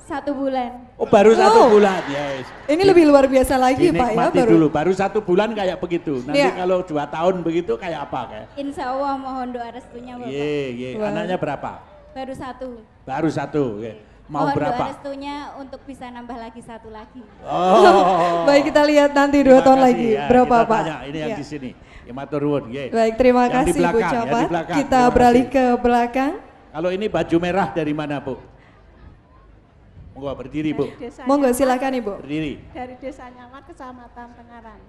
1 bulan. Oh baru 1 bulan ya. Ini lebih luar biasa lagi Pak ya. Dinikmati dulu, baru 1 bulan kayak begitu. Nanti Iya. kalau 2 tahun begitu kayak apa kayak? Insya Allah mohon doa restunya Bapak. Ye. Anaknya berapa? Baru 1. Baru 1. Ya. Mau Mohon berapa? doa restunya untuk bisa nambah lagi 1 lagi. Oh. Baik, kita lihat nanti 2 Terima tahun kasih lagi ya, berapa kita Pak? tanya, ini yang Ya. di sini. Ya matur nuwun, nggih. Baik, terima Yang di kasih Bu belakang, yang di Camat. belakang. Kita Terima beralih kasih. ke belakang. Kalau ini baju merah dari mana Bu? Monggo berdiri Bu. Monggo silakan Ibu. Berdiri. Dari Desa Nyamat, Kecamatan Tengaran.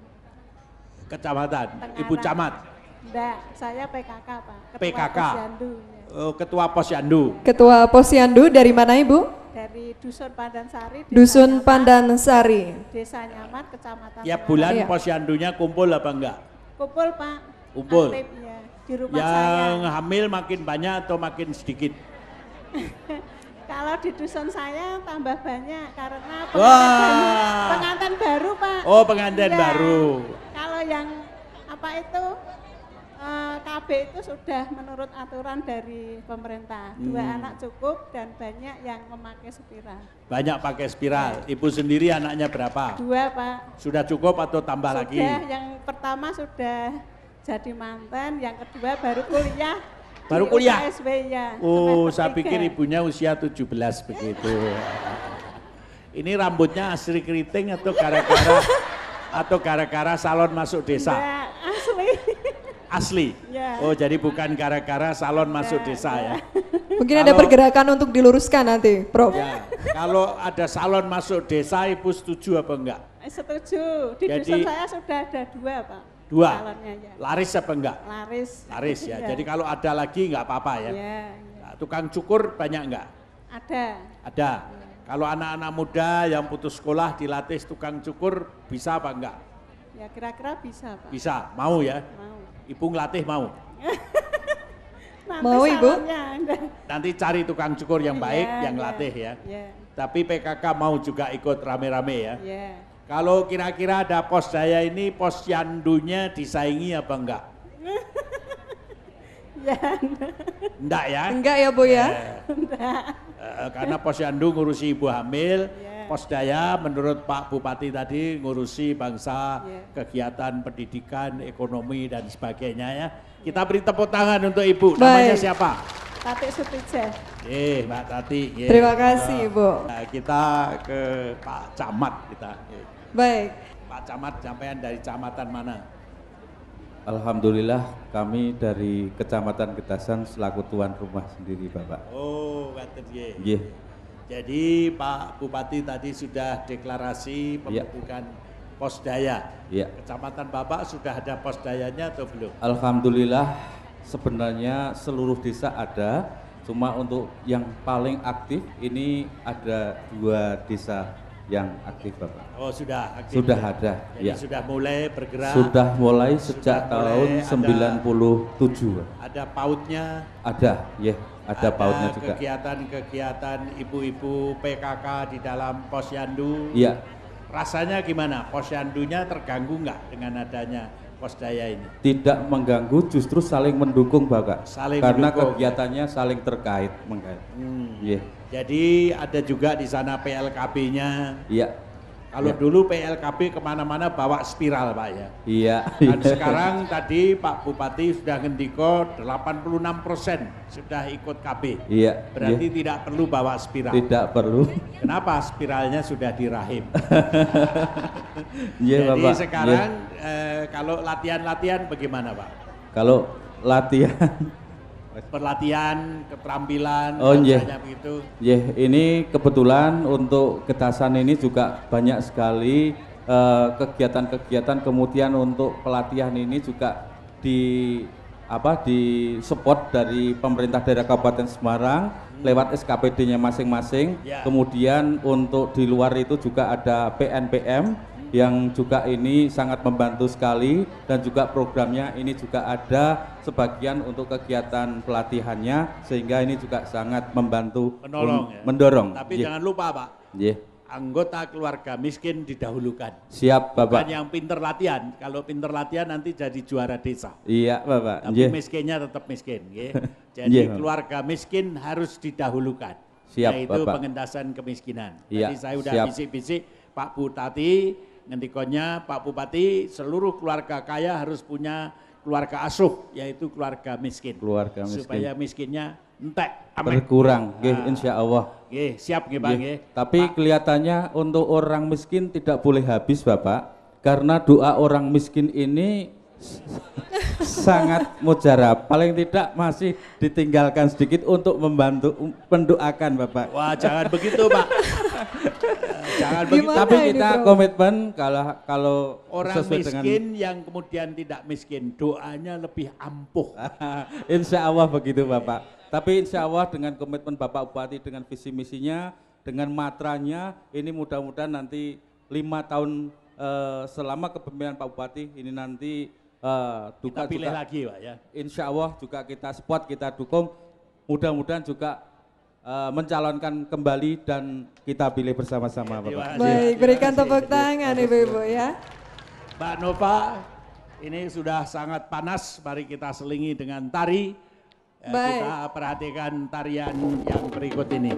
Kecamatan, Tengaran. Ibu Camat. Enggak, saya PKK Pak. Ketua PKK. Posyandu, ya. Oh, Ketua Posyandu. Ketua Posyandu dari mana Ibu? Dari Dusun Pandansari. Desa Dusun Nyamat, Pandansari. Desa Nyamat, Kecamatan Tiap Tengaran. bulan Iya. posyandunya kumpul apa enggak? Kumpul Pak. Kumpul. Aktif, ya. Di rumah Yang saya. hamil makin banyak atau makin sedikit? Kalau di dusun saya tambah banyak karena Wah. pengantin baru Pak. Oh, pengantin Iya. baru. Kalau yang apa itu KB itu sudah menurut aturan dari pemerintah. 2 anak cukup dan banyak yang memakai spiral. Banyak pakai spiral. Ibu sendiri anaknya berapa? 2 Pak. Sudah cukup atau tambah lagi? Sudah, yang pertama sudah jadi mantan, yang kedua baru kuliah. Baru di kuliah? UKSW, ya. Oh, semester saya pikir 3. ibunya usia 17 begitu. Ini rambutnya asli keriting atau gara-gara salon masuk desa? Enggak, asli. Asli. Ya. Oh, jadi bukan gara-gara salon masuk desa ya. Mungkin ada Kalau- pergerakan untuk diluruskan nanti, Prof. Ya, kalau ada salon masuk desa, Ibu setuju apa enggak? Setuju. Di Jadi- dusun saya sudah ada 2 Pak. 2. Salonnya, ya. Laris apa enggak? Laris. Laris ya. Ya. Jadi kalau ada lagi enggak apa-apa ya. Ya, Nah, tukang cukur banyak enggak? ada. Ada. Kalau anak-anak muda yang putus sekolah dilatih tukang cukur bisa apa enggak? Ya kira-kira bisa Pak. Bisa. Mau ya? Mau. Ibu ngelatih mau? Nanti Mau, Ibu? salonnya ada. Nanti cari tukang cukur yang baik, Ya, yang ya, latih ya. Ya, Tapi PKK mau juga ikut rame-rame ya. ya. Kalau kira-kira ada posdaya ini, posyandunya disaingi apa enggak? Ya, Enggak ya? Enggak ya Bu ya? Karena posyandu ngurusi ibu hamil, Ya. posdaya menurut Pak Bupati tadi ngurusi bangsa, Ya. kegiatan pendidikan, ekonomi dan sebagainya ya. Kita beri tepuk tangan untuk Ibu. Namanya Baik. siapa? Tati Sutija. Mbak Tati. Terima kasih, Bu. Nah, kita ke Pak Camat kita. Baik. Pak Camat, sampean dari kecamatan mana? Alhamdulillah kami dari Kecamatan Getasan selaku tuan rumah sendiri Bapak. Oh, ngaten nggih. Nggih. Jadi Pak Bupati tadi sudah deklarasi pembentukan posdaya. Iya. Kecamatan Bapak sudah ada posdayanya atau belum? Alhamdulillah sebenarnya seluruh desa ada, cuma untuk yang paling aktif ini ada 2 desa yang aktif Bapak. Oh sudah aktif. Sudah ya? ada, Jadi ya. sudah mulai bergerak. Sudah mulai sejak Sudah tahun mulai 97. Ada pautnya. Ada, ya, ada pautnya juga. Kegiatan-kegiatan ibu-ibu PKK di dalam posyandu. Iya. Rasanya gimana? Posyandunya terganggu nggak dengan adanya posdaya ini? Tidak mengganggu, justru saling mendukung Bapak. Saling Karena mendukung. kegiatannya saling terkait, Iya. Jadi ada juga di sana PLKB-nya. Iya. Kalau Ya. dulu PLKB kemana-mana bawa spiral Pak ya. Iya. Dan sekarang tadi Pak Bupati sudah ngendiko 86% sudah ikut KB. Iya. Berarti iya. tidak perlu bawa spiral. Tidak perlu. Kenapa? Spiralnya sudah di rahim. Iya Jadi Bapak. sekarang Iya. kalau latihan-latihan bagaimana Pak? Kalau latihan, Perlatihan, keterampilan, Oh, iya. misalnya begitu. ya ini kebetulan untuk Getasan ini juga banyak sekali kegiatan-kegiatan, kemudian untuk pelatihan ini juga di support dari pemerintah daerah Kabupaten Semarang lewat SKPD-nya masing-masing. Ya. Kemudian untuk di luar itu juga ada PNPM yang juga ini sangat membantu sekali, dan juga programnya ini juga ada sebagian untuk kegiatan pelatihannya, sehingga ini juga sangat membantu Menolong, ya. mendorong. Tapi Nggih. jangan lupa Pak, Nggih. anggota keluarga miskin didahulukan. Siap Bapak. Bukan yang pinter latihan. Kalau pinter latihan nanti jadi juara desa. Iya Bapak. Tapi Nggih. miskinnya tetap miskin. nggih. Jadi Nggih, Bapak. keluarga miskin harus didahulukan. Siap, Yaitu Bapak. pengentasan kemiskinan. Iya, Tadi saya udah siap. bisik-bisik Pak Bupati, ngendikonnya Pak Bupati, seluruh keluarga kaya harus punya keluarga asuh, yaitu keluarga miskin. Keluarga miskin. Supaya miskinnya entek, amek. Berkurang, nggih, Nah, insya Allah. nggih, siap nggih Pak, Nggih. nggih. Tapi kelihatannya untuk orang miskin tidak boleh habis Bapak, karena doa orang miskin ini sangat mujarab. Paling tidak masih ditinggalkan sedikit untuk membantu mendoakan Bapak. Wah, jangan begitu Pak. Jangan begitu. Tapi kita komitmen kalau Orang sesuai miskin yang kemudian tidak miskin, doanya lebih ampuh. Insya Allah begitu Bapak. Tapi insya Allah dengan komitmen Bapak Bupati, dengan visi misinya, dengan matranya, ini mudah-mudahan nanti 5 tahun selama kepemimpinan Pak Bupati ini nanti Kita pilih lagi Pak ya. Insya Allah juga kita support, kita dukung, mudah-mudahan juga mencalonkan kembali dan kita pilih bersama-sama Bapak. Baik, berikan tepuk tangan Ibu-Ibu ya. Mbak Nova, ini sudah sangat panas, mari kita selingi dengan tari. Baik. Kita perhatikan tarian yang berikut ini.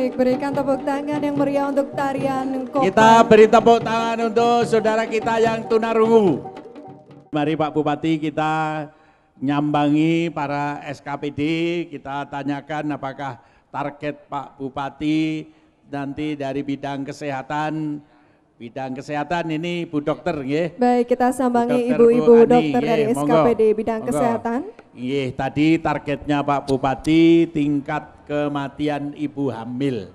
Baik, berikan tepuk tangan yang meriah untuk tarian Kopan. Kita beri tepuk tangan untuk saudara kita yang tunarungu. Mari Pak Bupati kita nyambangi para SKPD, kita tanyakan apakah target Pak Bupati nanti dari bidang kesehatan. Bidang kesehatan ini Bu Dokter nggih. Baik, kita sambangi Bu ibu-ibu Ani, dokter dari nggih, SKPD monggo. bidang Monggo. kesehatan. Nggih, tadi targetnya Pak Bupati tingkat kematian ibu hamil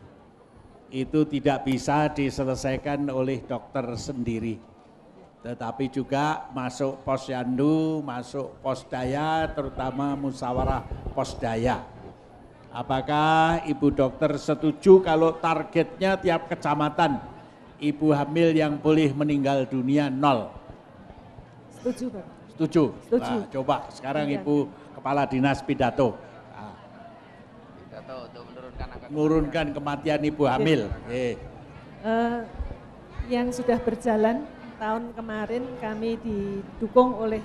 itu tidak bisa diselesaikan oleh dokter sendiri. Tetapi juga masuk posyandu, masuk posdaya, terutama musyawarah posdaya. Apakah Ibu Dokter setuju kalau targetnya tiap kecamatan ibu hamil yang boleh meninggal dunia 0? Setuju, Pak. Setuju? Setuju. Nah, coba sekarang Iya. Ibu Kepala Dinas Pidato. Nah, Pidato untuk menurunkan angka menurunkan kematian ibu hamil. Yang sudah berjalan tahun kemarin kami didukung oleh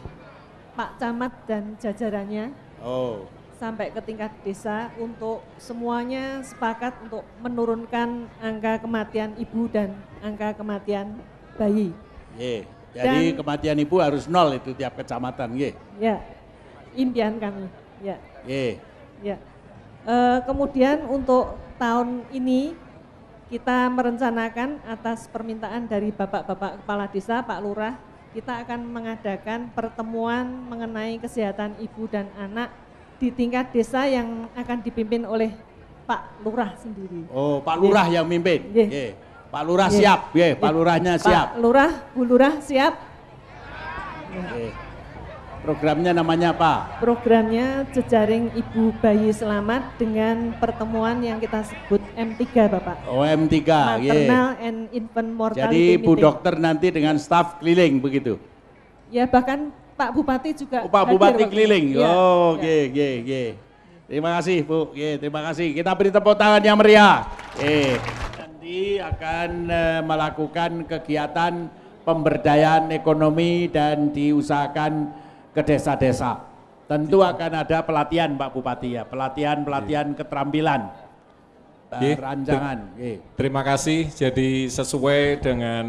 Pak Camat dan jajarannya. Oh. Sampai ke tingkat desa untuk semuanya sepakat untuk menurunkan angka kematian ibu dan angka kematian bayi. Jadi kematian ibu harus 0 itu tiap kecamatan, nggih. Ya, impian kami. Ya. Ya. Kemudian untuk tahun ini kita merencanakan atas permintaan dari Bapak-Bapak Kepala Desa, Pak Lurah, kita akan mengadakan pertemuan mengenai kesehatan ibu dan anak di tingkat desa yang akan dipimpin oleh Pak Lurah sendiri. Oh, Pak Lurah yang mimpin. Nggih. Pak Lurah siap, Pak Lurahnya siap. Pak Lurah, Bu Lurah siap. Programnya namanya apa? Programnya Jejaring Ibu Bayi Selamat dengan pertemuan yang kita sebut M3, Bapak. Oh, M3, Maternal and Infant Mortality Jadi Bu Meeting. Dokter nanti dengan staf keliling begitu? Ya, bahkan Pak Bupati juga Pak hadir, Bupati Bapak. keliling. Ya, Oh, ya. Terima kasih Bu. Terima kasih. Kita beri tepuk tangan yang meriah. Nanti akan melakukan kegiatan pemberdayaan ekonomi dan diusahakan ke desa-desa. Tentu akan ada pelatihan Pak Bupati ya, pelatihan keterampilan, rancangan. Terima kasih. Jadi sesuai dengan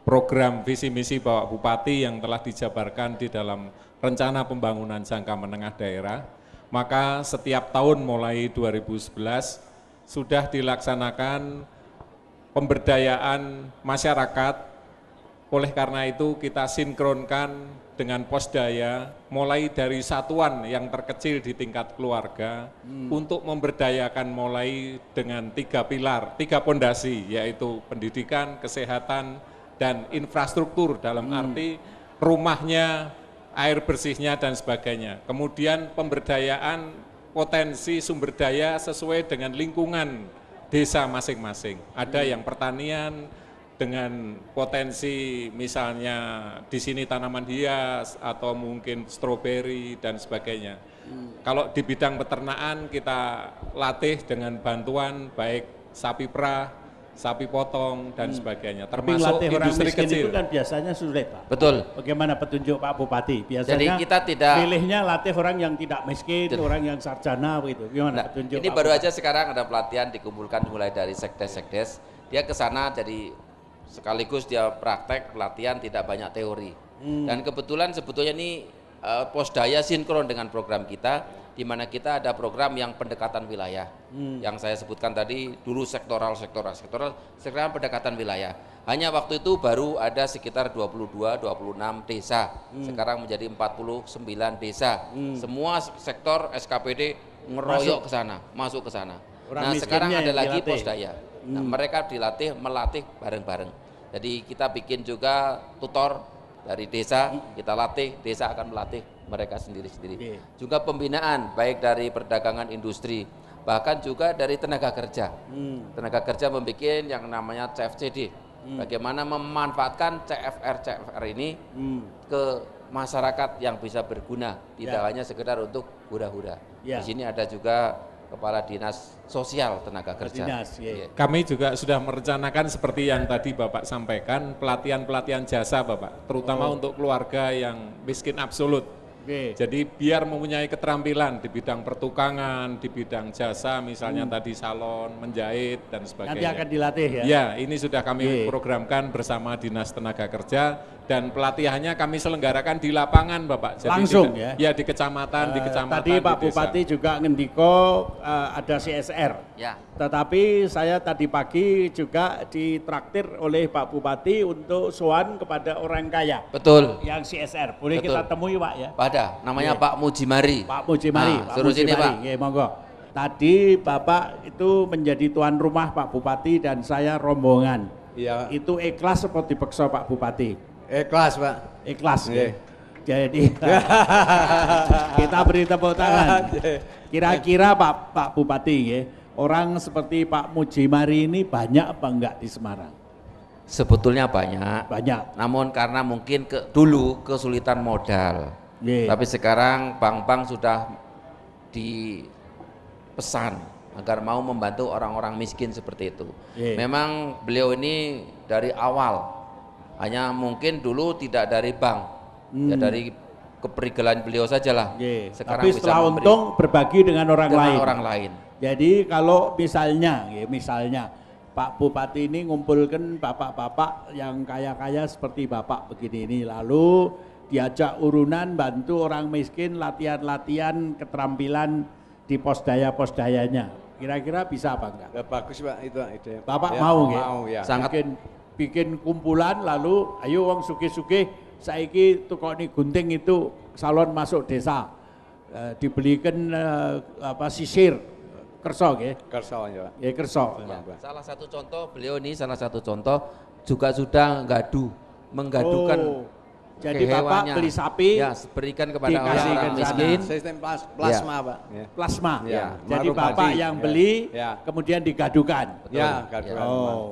program visi misi Bapak Bupati yang telah dijabarkan di dalam rencana pembangunan jangka menengah daerah, maka setiap tahun mulai 2011 sudah dilaksanakan pemberdayaan masyarakat. Oleh karena itu kita sinkronkan dengan posdaya mulai dari satuan yang terkecil di tingkat keluarga untuk memberdayakan mulai dengan 3 pilar, 3 pondasi, yaitu pendidikan, kesehatan, dan infrastruktur dalam arti rumahnya, air bersihnya dan sebagainya. Kemudian pemberdayaan potensi sumber daya sesuai dengan lingkungan desa masing-masing. Ada yang pertanian dengan potensi misalnya di sini tanaman hias atau mungkin stroberi dan sebagainya. Kalau di bidang peternakan kita latih dengan bantuan baik sapi perah, sapi potong dan sebagainya, Tapi termasuk latih orang industri miskin kecil. itu kan biasanya sulit Pak. Betul. Bagaimana petunjuk Pak Bupati? Biasanya Jadi kita tidak pilihnya latih orang yang tidak miskin, orang yang sarjana begitu. Gimana petunjuk Ini Pak baru Bupati? aja sekarang ada pelatihan dikumpulkan mulai dari sekdes-sekdes. Dia ke sana jadi sekaligus dia praktek pelatihan, tidak banyak teori. Dan kebetulan sebetulnya ini posdaya sinkron dengan program kita, di mana kita ada program yang pendekatan wilayah. Yang saya sebutkan tadi dulu sektoral, sekarang pendekatan wilayah. Hanya waktu itu baru ada sekitar 22-26 desa, sekarang menjadi 49 desa. Semua sektor SKPD ngeroyok ke sana, masuk ke sana. Nah sekarang ada lagi posdaya. Nah, mereka melatih bareng-bareng. Jadi kita bikin juga tutor dari desa, kita latih, desa akan melatih mereka sendiri-sendiri. Juga pembinaan baik dari perdagangan industri, bahkan juga dari tenaga kerja. Tenaga kerja membuat yang namanya CFCD. Bagaimana memanfaatkan CFR ini ke masyarakat yang bisa berguna, tidak hanya sekedar untuk hura-hura. Di sini ada juga Kepala Dinas Sosial Tenaga Kerja. Kami juga sudah merencanakan seperti yang tadi Bapak sampaikan, pelatihan-pelatihan jasa Bapak, terutama untuk keluarga yang miskin absolut. Jadi biar mempunyai keterampilan di bidang pertukangan, di bidang jasa, misalnya tadi salon, menjahit dan sebagainya. Nanti akan dilatih ya? Ya, ini sudah kami programkan bersama Dinas Tenaga Kerja dan pelatihannya kami selenggarakan di lapangan, Bapak. Jadi langsung ya? Ya, di kecamatan, Tadi Pak Bupati juga ngendiko ada CSR. Ya. Tetapi saya tadi pagi juga ditraktir oleh Pak Bupati untuk sowan kepada orang kaya. Betul. Yang CSR. Boleh Betul. kita temui Pak ya? Ada, namanya Pak Mujimari. Pak Mujimari. Nah, suruh sini Pak. Ya, monggo. Tadi Bapak itu menjadi tuan rumah Pak Bupati dan saya rombongan. Iya. Itu ikhlas seperti dipaksa Pak Bupati? Ikhlas Pak. Ikhlas ya. Jadi kita beri tepuk tangan. Kira-kira Pak Bupati ya, orang seperti Pak Mujimari ini banyak apa enggak di Semarang? Sebetulnya banyak. Banyak. Namun karena mungkin dulu kesulitan modal. Tapi sekarang bank-bank sudah dipesan agar mau membantu orang-orang miskin seperti itu. Memang beliau ini dari awal hanya mungkin dulu tidak dari bank, ya dari keperigelan beliau sajalah. Sekarang tapi setelah untung berbagi dengan orang lain. Jadi kalau misalnya Pak Bupati ini ngumpulkan bapak-bapak yang kaya-kaya seperti Bapak begini ini, lalu diajak urunan bantu orang miskin latihan-latihan keterampilan di posdaya-posdayanya. Kira-kira bisa apa enggak? Ya, bagus Pak, itu ide. Bapak ya, mau ya. Sangat bikin kumpulan lalu ayo wong sugih-sugih saiki tukoni gunting itu salon masuk desa. Dibelikan sisir kerso nggih. Kerso ya. Ya kerso. Ya, salah satu contoh beliau ini juga sudah menggadukan jadi Bapak beli sapi, ya, berikan kepada orang miskin. Sistem plasma Pak. Ya. Plasma. Ya. Jadi Bapak yang beli, kemudian digadukan. Ya, gadukan.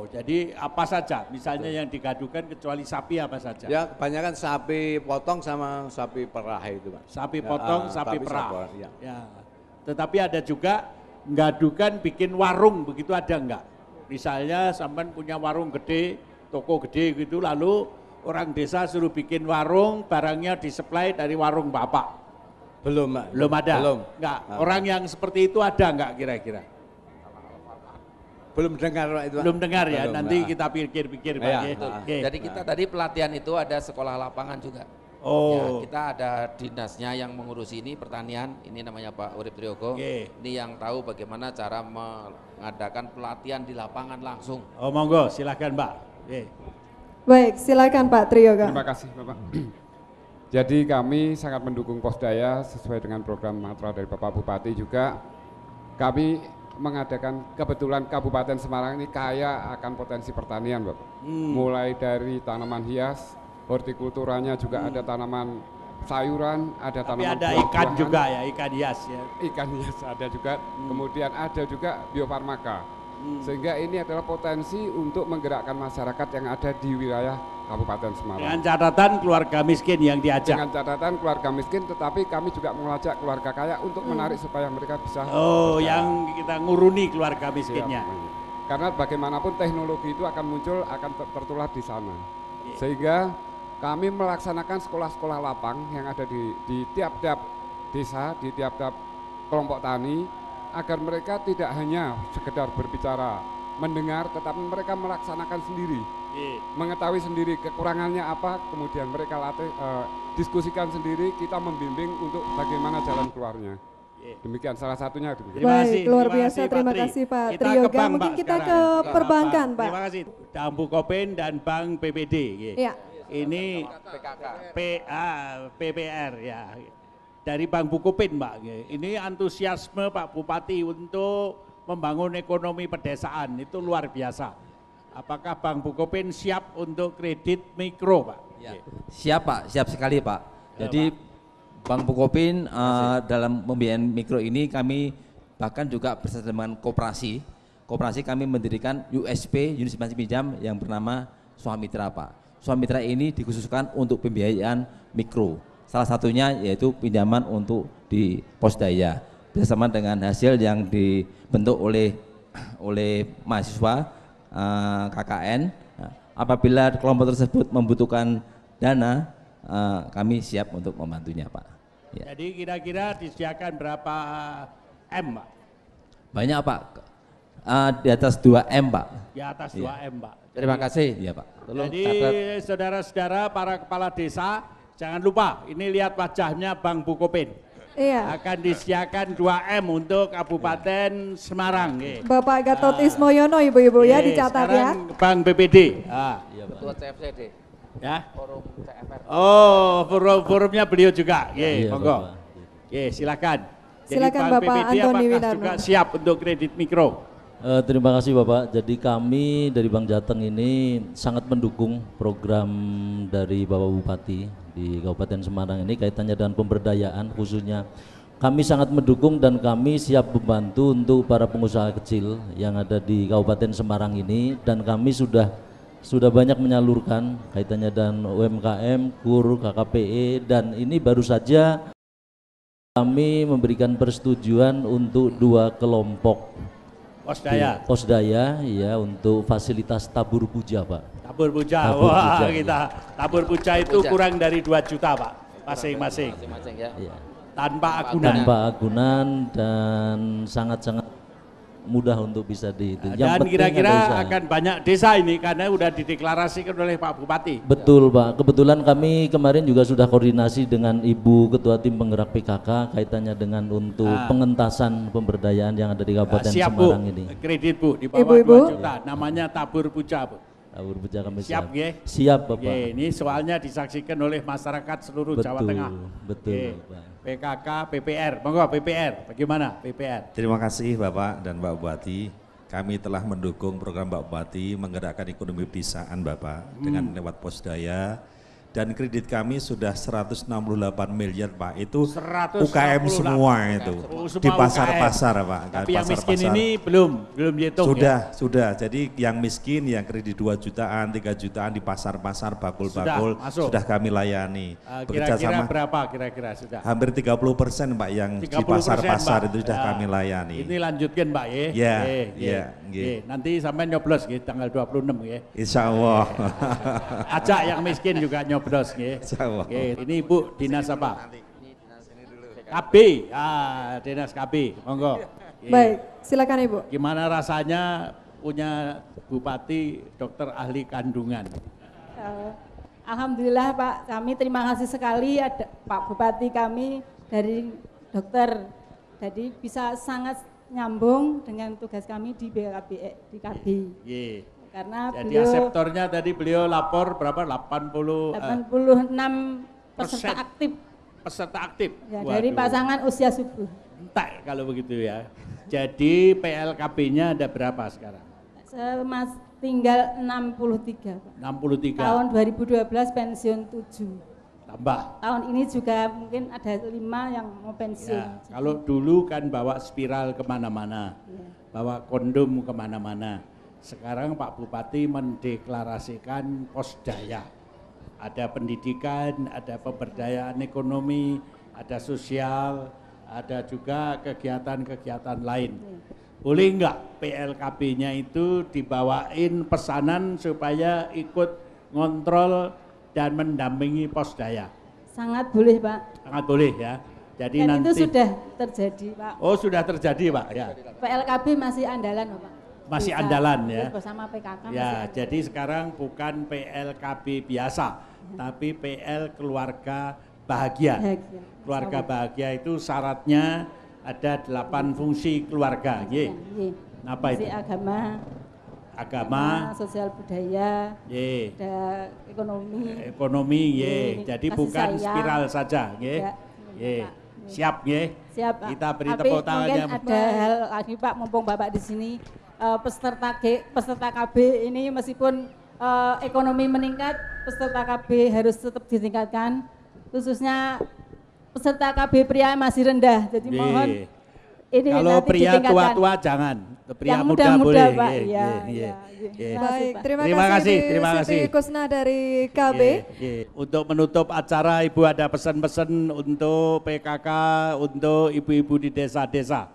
Jadi apa saja, misalnya yang digadukan kecuali sapi apa saja? Ya, kebanyakan sapi potong sama sapi perah itu Pak. Sapi potong, sapi perah. Ya. Tetapi ada juga gadukan bikin warung, begitu ada enggak? Misalnya sampean punya warung gede, toko gede gitu, lalu orang desa suruh bikin warung, barangnya disuplai dari warung Bapak. Belum Pak. Belum ada? Belum. Enggak, orang yang seperti itu ada enggak kira-kira? Belum dengar Pak itu Pak. Belum dengar ya, belum, nanti kita pikir-pikir Pak. Jadi kita tadi pelatihan itu ada sekolah lapangan juga. Ya, kita ada dinasnya yang mengurusi ini, pertanian, ini namanya Pak Urip Triyogo. Ini yang tahu bagaimana cara mengadakan pelatihan di lapangan langsung. Oh monggo, silakan Pak. Baik, silakan Pak Triyoga. Terima kasih Bapak. Jadi kami sangat mendukung Posdaya sesuai dengan program Matra dari Bapak Bupati juga. Kami mengadakan, kebetulan Kabupaten Semarang ini kaya akan potensi pertanian Bapak. Mulai dari tanaman hias, hortikulturanya juga ada tanaman sayuran, ada tanaman ada ikan juga ya, ikan hias ya. Ikan hias ada juga, kemudian ada juga biofarmaka. Sehingga ini adalah potensi untuk menggerakkan masyarakat yang ada di wilayah Kabupaten Semarang. Dengan catatan keluarga miskin yang diajak. Dengan catatan keluarga miskin, tetapi kami juga mengajak keluarga kaya untuk menarik supaya mereka bisa. Yang kita nguruni keluarga miskinnya. Karena bagaimanapun teknologi itu akan muncul, akan tertular di sana. Sehingga kami melaksanakan sekolah-sekolah lapang yang ada di tiap-tiap desa, di tiap-tiap kelompok tani, agar mereka tidak hanya sekedar berbicara, mendengar, tetapi mereka melaksanakan sendiri, mengetahui sendiri kekurangannya apa, kemudian mereka latih, diskusikan sendiri, kita membimbing untuk bagaimana jalan keluarnya. Demikian salah satunya. Baik, luar biasa, terima kasih Pak Triyoga. Mungkin kita ke perbankan Pak. Terima kasih. Bank Bukopin dan Bank PPD. Iya. Ini PPR ya. Dari Bank Bukopin Mbak, ini antusiasme Pak Bupati untuk membangun ekonomi pedesaan itu luar biasa. Apakah Bank Bukopin siap untuk kredit mikro Pak? Ya. Siap Pak, siap sekali Pak. Jadi Bank Bukopin dalam pembiayaan mikro ini kami bahkan juga bersama dengan koperasi. Koperasi kami mendirikan USP, unit simpan pinjam yang bernama Swamitra Pak. Swamitra ini dikhususkan untuk pembiayaan mikro. Salah satunya yaitu pinjaman untuk di Posdaya bersama dengan hasil yang dibentuk oleh mahasiswa KKN. Apabila kelompok tersebut membutuhkan dana, kami siap untuk membantunya Pak. Ya. Jadi kira-kira disediakan berapa M, Pak? Banyak Pak, di atas 2M Pak. Di atas 2M, Pak. Terima kasih. Iya Pak. Jadi saudara-saudara para kepala desa, jangan lupa ini lihat wajahnya Bang Bukopin. Iya. Akan disediakan 2M untuk Kabupaten Semarang. Bapak Gatot Ismoyono ibu-ibu ya dicatat ya. Bang BPD. Ketua CFCD. Ya. Forum CFR. Oh, forumnya beliau juga. Iya, monggo. Silakan. Silakan Bang Bapak BPD Antoni apakah Winarno. juga siap untuk kredit mikro? Terima kasih Bapak. Jadi kami dari Bank Jateng ini sangat mendukung program dari Bapak Bupati di Kabupaten Semarang ini kaitannya dengan pemberdayaan khususnya. Kami sangat mendukung dan kami siap membantu untuk para pengusaha kecil yang ada di Kabupaten Semarang ini, dan kami sudah banyak menyalurkan kaitannya dengan UMKM, KUR, KKPE, dan ini baru saja kami memberikan persetujuan untuk 2 kelompok Posdaya ya untuk fasilitas tabur puja Pak. Tabur puja, tabur puja itu kurang dari 2 juta Pak masing-masing. Ya. Tanpa agunan. Tanpa agunan dan sangat-sangat mudah untuk bisa Dan kira-kira akan banyak desa ini karena sudah dideklarasikan oleh Pak Bupati. Betul Pak, kebetulan kami kemarin juga sudah koordinasi dengan Ibu Ketua Tim Penggerak PKK kaitannya dengan untuk pengentasan pemberdayaan yang ada di Kabupaten Semarang ini. Kredit Bu di bawah 2 juta, namanya tabur puja Bu. Tabur puja kami siap ya? Siap Bapak. Ini soalnya disaksikan oleh masyarakat seluruh Jawa Tengah. Betul Pak. PKK, PPR, monggo PPR, bagaimana PPR? Terima kasih Bapak dan Mbak Bupati. Kami telah mendukung program Mbak Bupati menggerakkan ekonomi pedesaan Bapak dengan lewat Posdaya, dan kredit kami sudah 168 miliar Pak, itu UKM semua itu di pasar-pasar Pak. Tapi yang miskin ini belum dihitung sudah, jadi yang miskin yang kredit 2 jutaan, 3 jutaan di pasar-pasar bakul-bakul sudah kami layani. Kira-kira berapa kira-kira sudah? Hampir 30% Pak yang di pasar-pasar itu sudah kami layani. Ini lanjutkan Pak ya. Nanti sampai nyoblos gitu tanggal 26 ya. Insya Allah. Ajak yang miskin juga nyoblos ya. Ini Ibu dinas apa? KB, dinas KB, monggo. Baik, silakan Ibu. Gimana rasanya punya Bupati dokter ahli kandungan? Alhamdulillah Pak, kami terima kasih sekali ada Pak Bupati kami dari dokter, jadi bisa sangat nyambung dengan tugas kami di BKB, di KB. Karena jadi beliau, aseptornya tadi beliau lapor berapa? 86 peserta aktif. Ya, dari pasangan usia subur. Entek kalau begitu ya. Jadi PLKB-nya ada berapa sekarang? Mas tinggal 63 Pak. 63. Tahun 2012 pensiun 7. Tambah. Tahun ini juga mungkin ada 5 yang mau pensiun. Ya, kalau dulu kan bawa spiral kemana-mana, bawa kondom kemana-mana. Sekarang Pak Bupati mendeklarasikan Posdaya. Ada pendidikan, ada pemberdayaan ekonomi, ada sosial, ada juga kegiatan-kegiatan lain. Boleh enggak PLKB-nya itu dibawain pesanan supaya ikut ngontrol dan mendampingi Posdaya? Sangat boleh Pak. Sangat boleh ya. Jadi dan nanti itu sudah terjadi Pak. Oh sudah terjadi Pak ya. PLKB masih andalan Pak. Masih andalan ya. Bersama PKK. Ya, jadi sekarang bukan PLKB biasa, tapi PL keluarga bahagia. Keluarga bahagia itu syaratnya ada 8 fungsi keluarga. Apa itu? Agama, sosial budaya, ada ekonomi. Jadi bukan spiral saja. Siap Siap Pak. Kita beri tepuk tangannya. Mungkin ada hal lagi Pak, mumpung Bapak di sini. Peserta KB ini meskipun ekonomi meningkat, peserta KB harus tetap ditingkatkan, khususnya peserta KB pria masih rendah, jadi mohon ini kalau nanti pria tua-tua jangan, pria muda boleh. Pak. Baik, terima kasih Siti Kusna dari KB. Untuk menutup acara Ibu ada pesan-pesan untuk PKK, untuk ibu-ibu di desa-desa.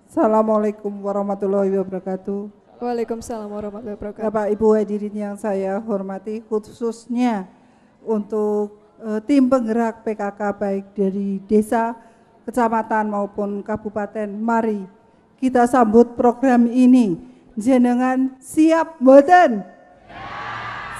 Assalamualaikum warahmatullahi wabarakatuh. Waalaikumsalam warahmatullahi wabarakatuh. Bapak Ibu hadirin yang saya hormati, khususnya untuk tim penggerak PKK baik dari desa, kecamatan maupun kabupaten. Mari kita sambut program ini. Jenengan siap mboten?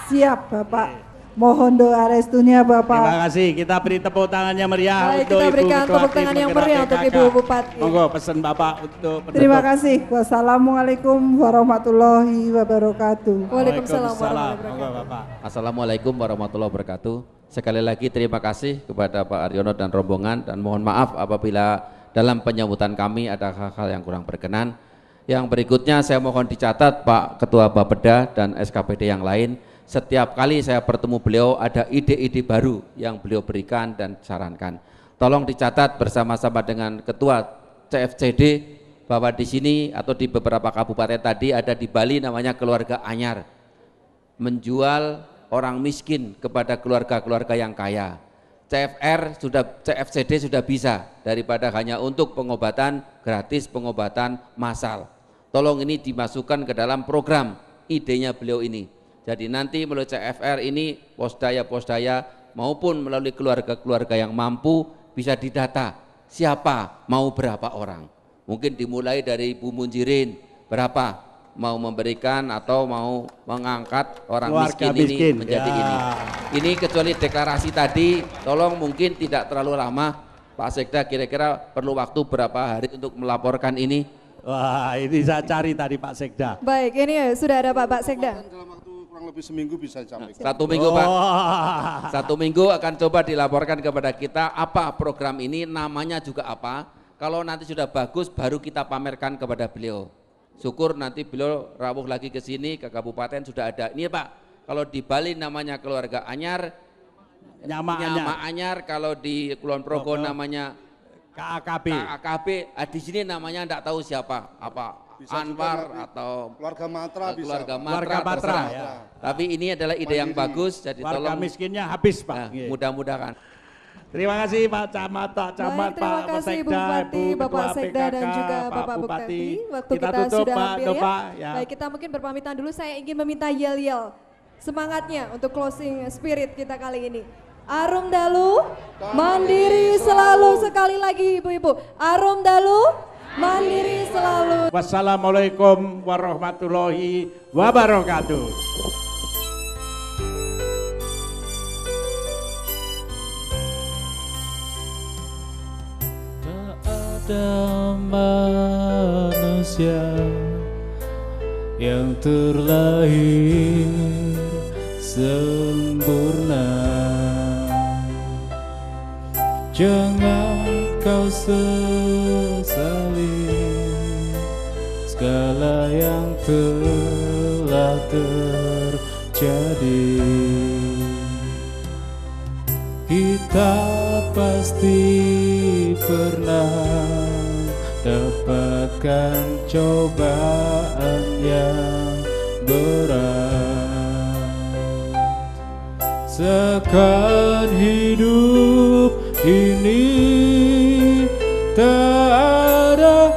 Siap Bapak. Mohon doa restunya Bapak. Terima kasih. Kita beri tepuk tangannya meriah. Baik, kita berikan tepuk tangan yang meriah untuk Ibu Bupati. Monggo pesan Bapak untuk penutup. Terima kasih. Wassalamualaikum warahmatullahi wabarakatuh. Waalaikumsalam warahmatullahi wabarakatuh. Assalamualaikum warahmatullahi wabarakatuh. Sekali lagi terima kasih kepada Pak Aryono dan rombongan, dan mohon maaf apabila dalam penyambutan kami ada hal-hal yang kurang berkenan. Yang berikutnya saya mohon dicatat Pak Ketua Bapeda dan SKPD yang lain, setiap kali saya bertemu beliau ada ide-ide baru yang beliau berikan dan sarankan. Tolong dicatat bersama-sama dengan Ketua CFCD bahwa di sini atau di beberapa kabupaten tadi ada di Bali namanya keluarga anyar, menjual orang miskin kepada keluarga-keluarga yang kaya. CFCD sudah bisa, daripada hanya untuk pengobatan gratis, pengobatan massal. Tolong ini dimasukkan ke dalam program idenya beliau ini. Jadi nanti melalui CFR ini posdaya-posdaya maupun melalui keluarga-keluarga yang mampu bisa didata siapa mau berapa orang. Mungkin dimulai dari Bu Munjirin berapa mau memberikan atau mau mengangkat orang miskin ini menjadi ini. Ini kecuali deklarasi tadi, tolong mungkin tidak terlalu lama Pak Sekda, kira-kira perlu waktu berapa hari untuk melaporkan ini? Wah, ini saya cari tadi Pak Sekda. Baik, ini sudah ada Pak Sekda. Kurang lebih seminggu bisa disampaikan. 1 minggu Pak. 1 minggu akan coba dilaporkan kepada kita apa program ini, namanya juga apa. Kalau nanti sudah bagus baru kita pamerkan kepada beliau. Syukur nanti beliau rawuh lagi ke sini, ke kabupaten sudah ada. Ini Pak, kalau di Bali namanya keluarga anyar, Nyama anyar. Kalau di Kulon Progo namanya KAKB. Di sini namanya enggak tahu siapa, apa bisa Anwar atau keluarga Matra, keluarga Matra ya. Tapi ini adalah ide yang bagus, jadi warga tolong miskinnya habis Pak. Nah, mudah-mudahan. Terima kasih Pak Camat, terima kasih Ibu Bupati, Bapak Sekda dan juga Bapak Bupati. Waktu kita sudah hampir ya. Baik, kita mungkin berpamitan dulu. Saya ingin meminta yel-yel semangatnya untuk closing spirit kita kali ini. Arum Dalu, mandiri selalu. Sekali lagi Ibu-ibu, Arum Dalu, mandiri selalu. Wassalamualaikum warahmatullahi wabarakatuh. Ada manusia yang terlahir sempurna. Jangan kau sesali segala yang telah terjadi. Kita pasti pernah dapatkan cobaan yang berat. Seakan hidup ini tak ada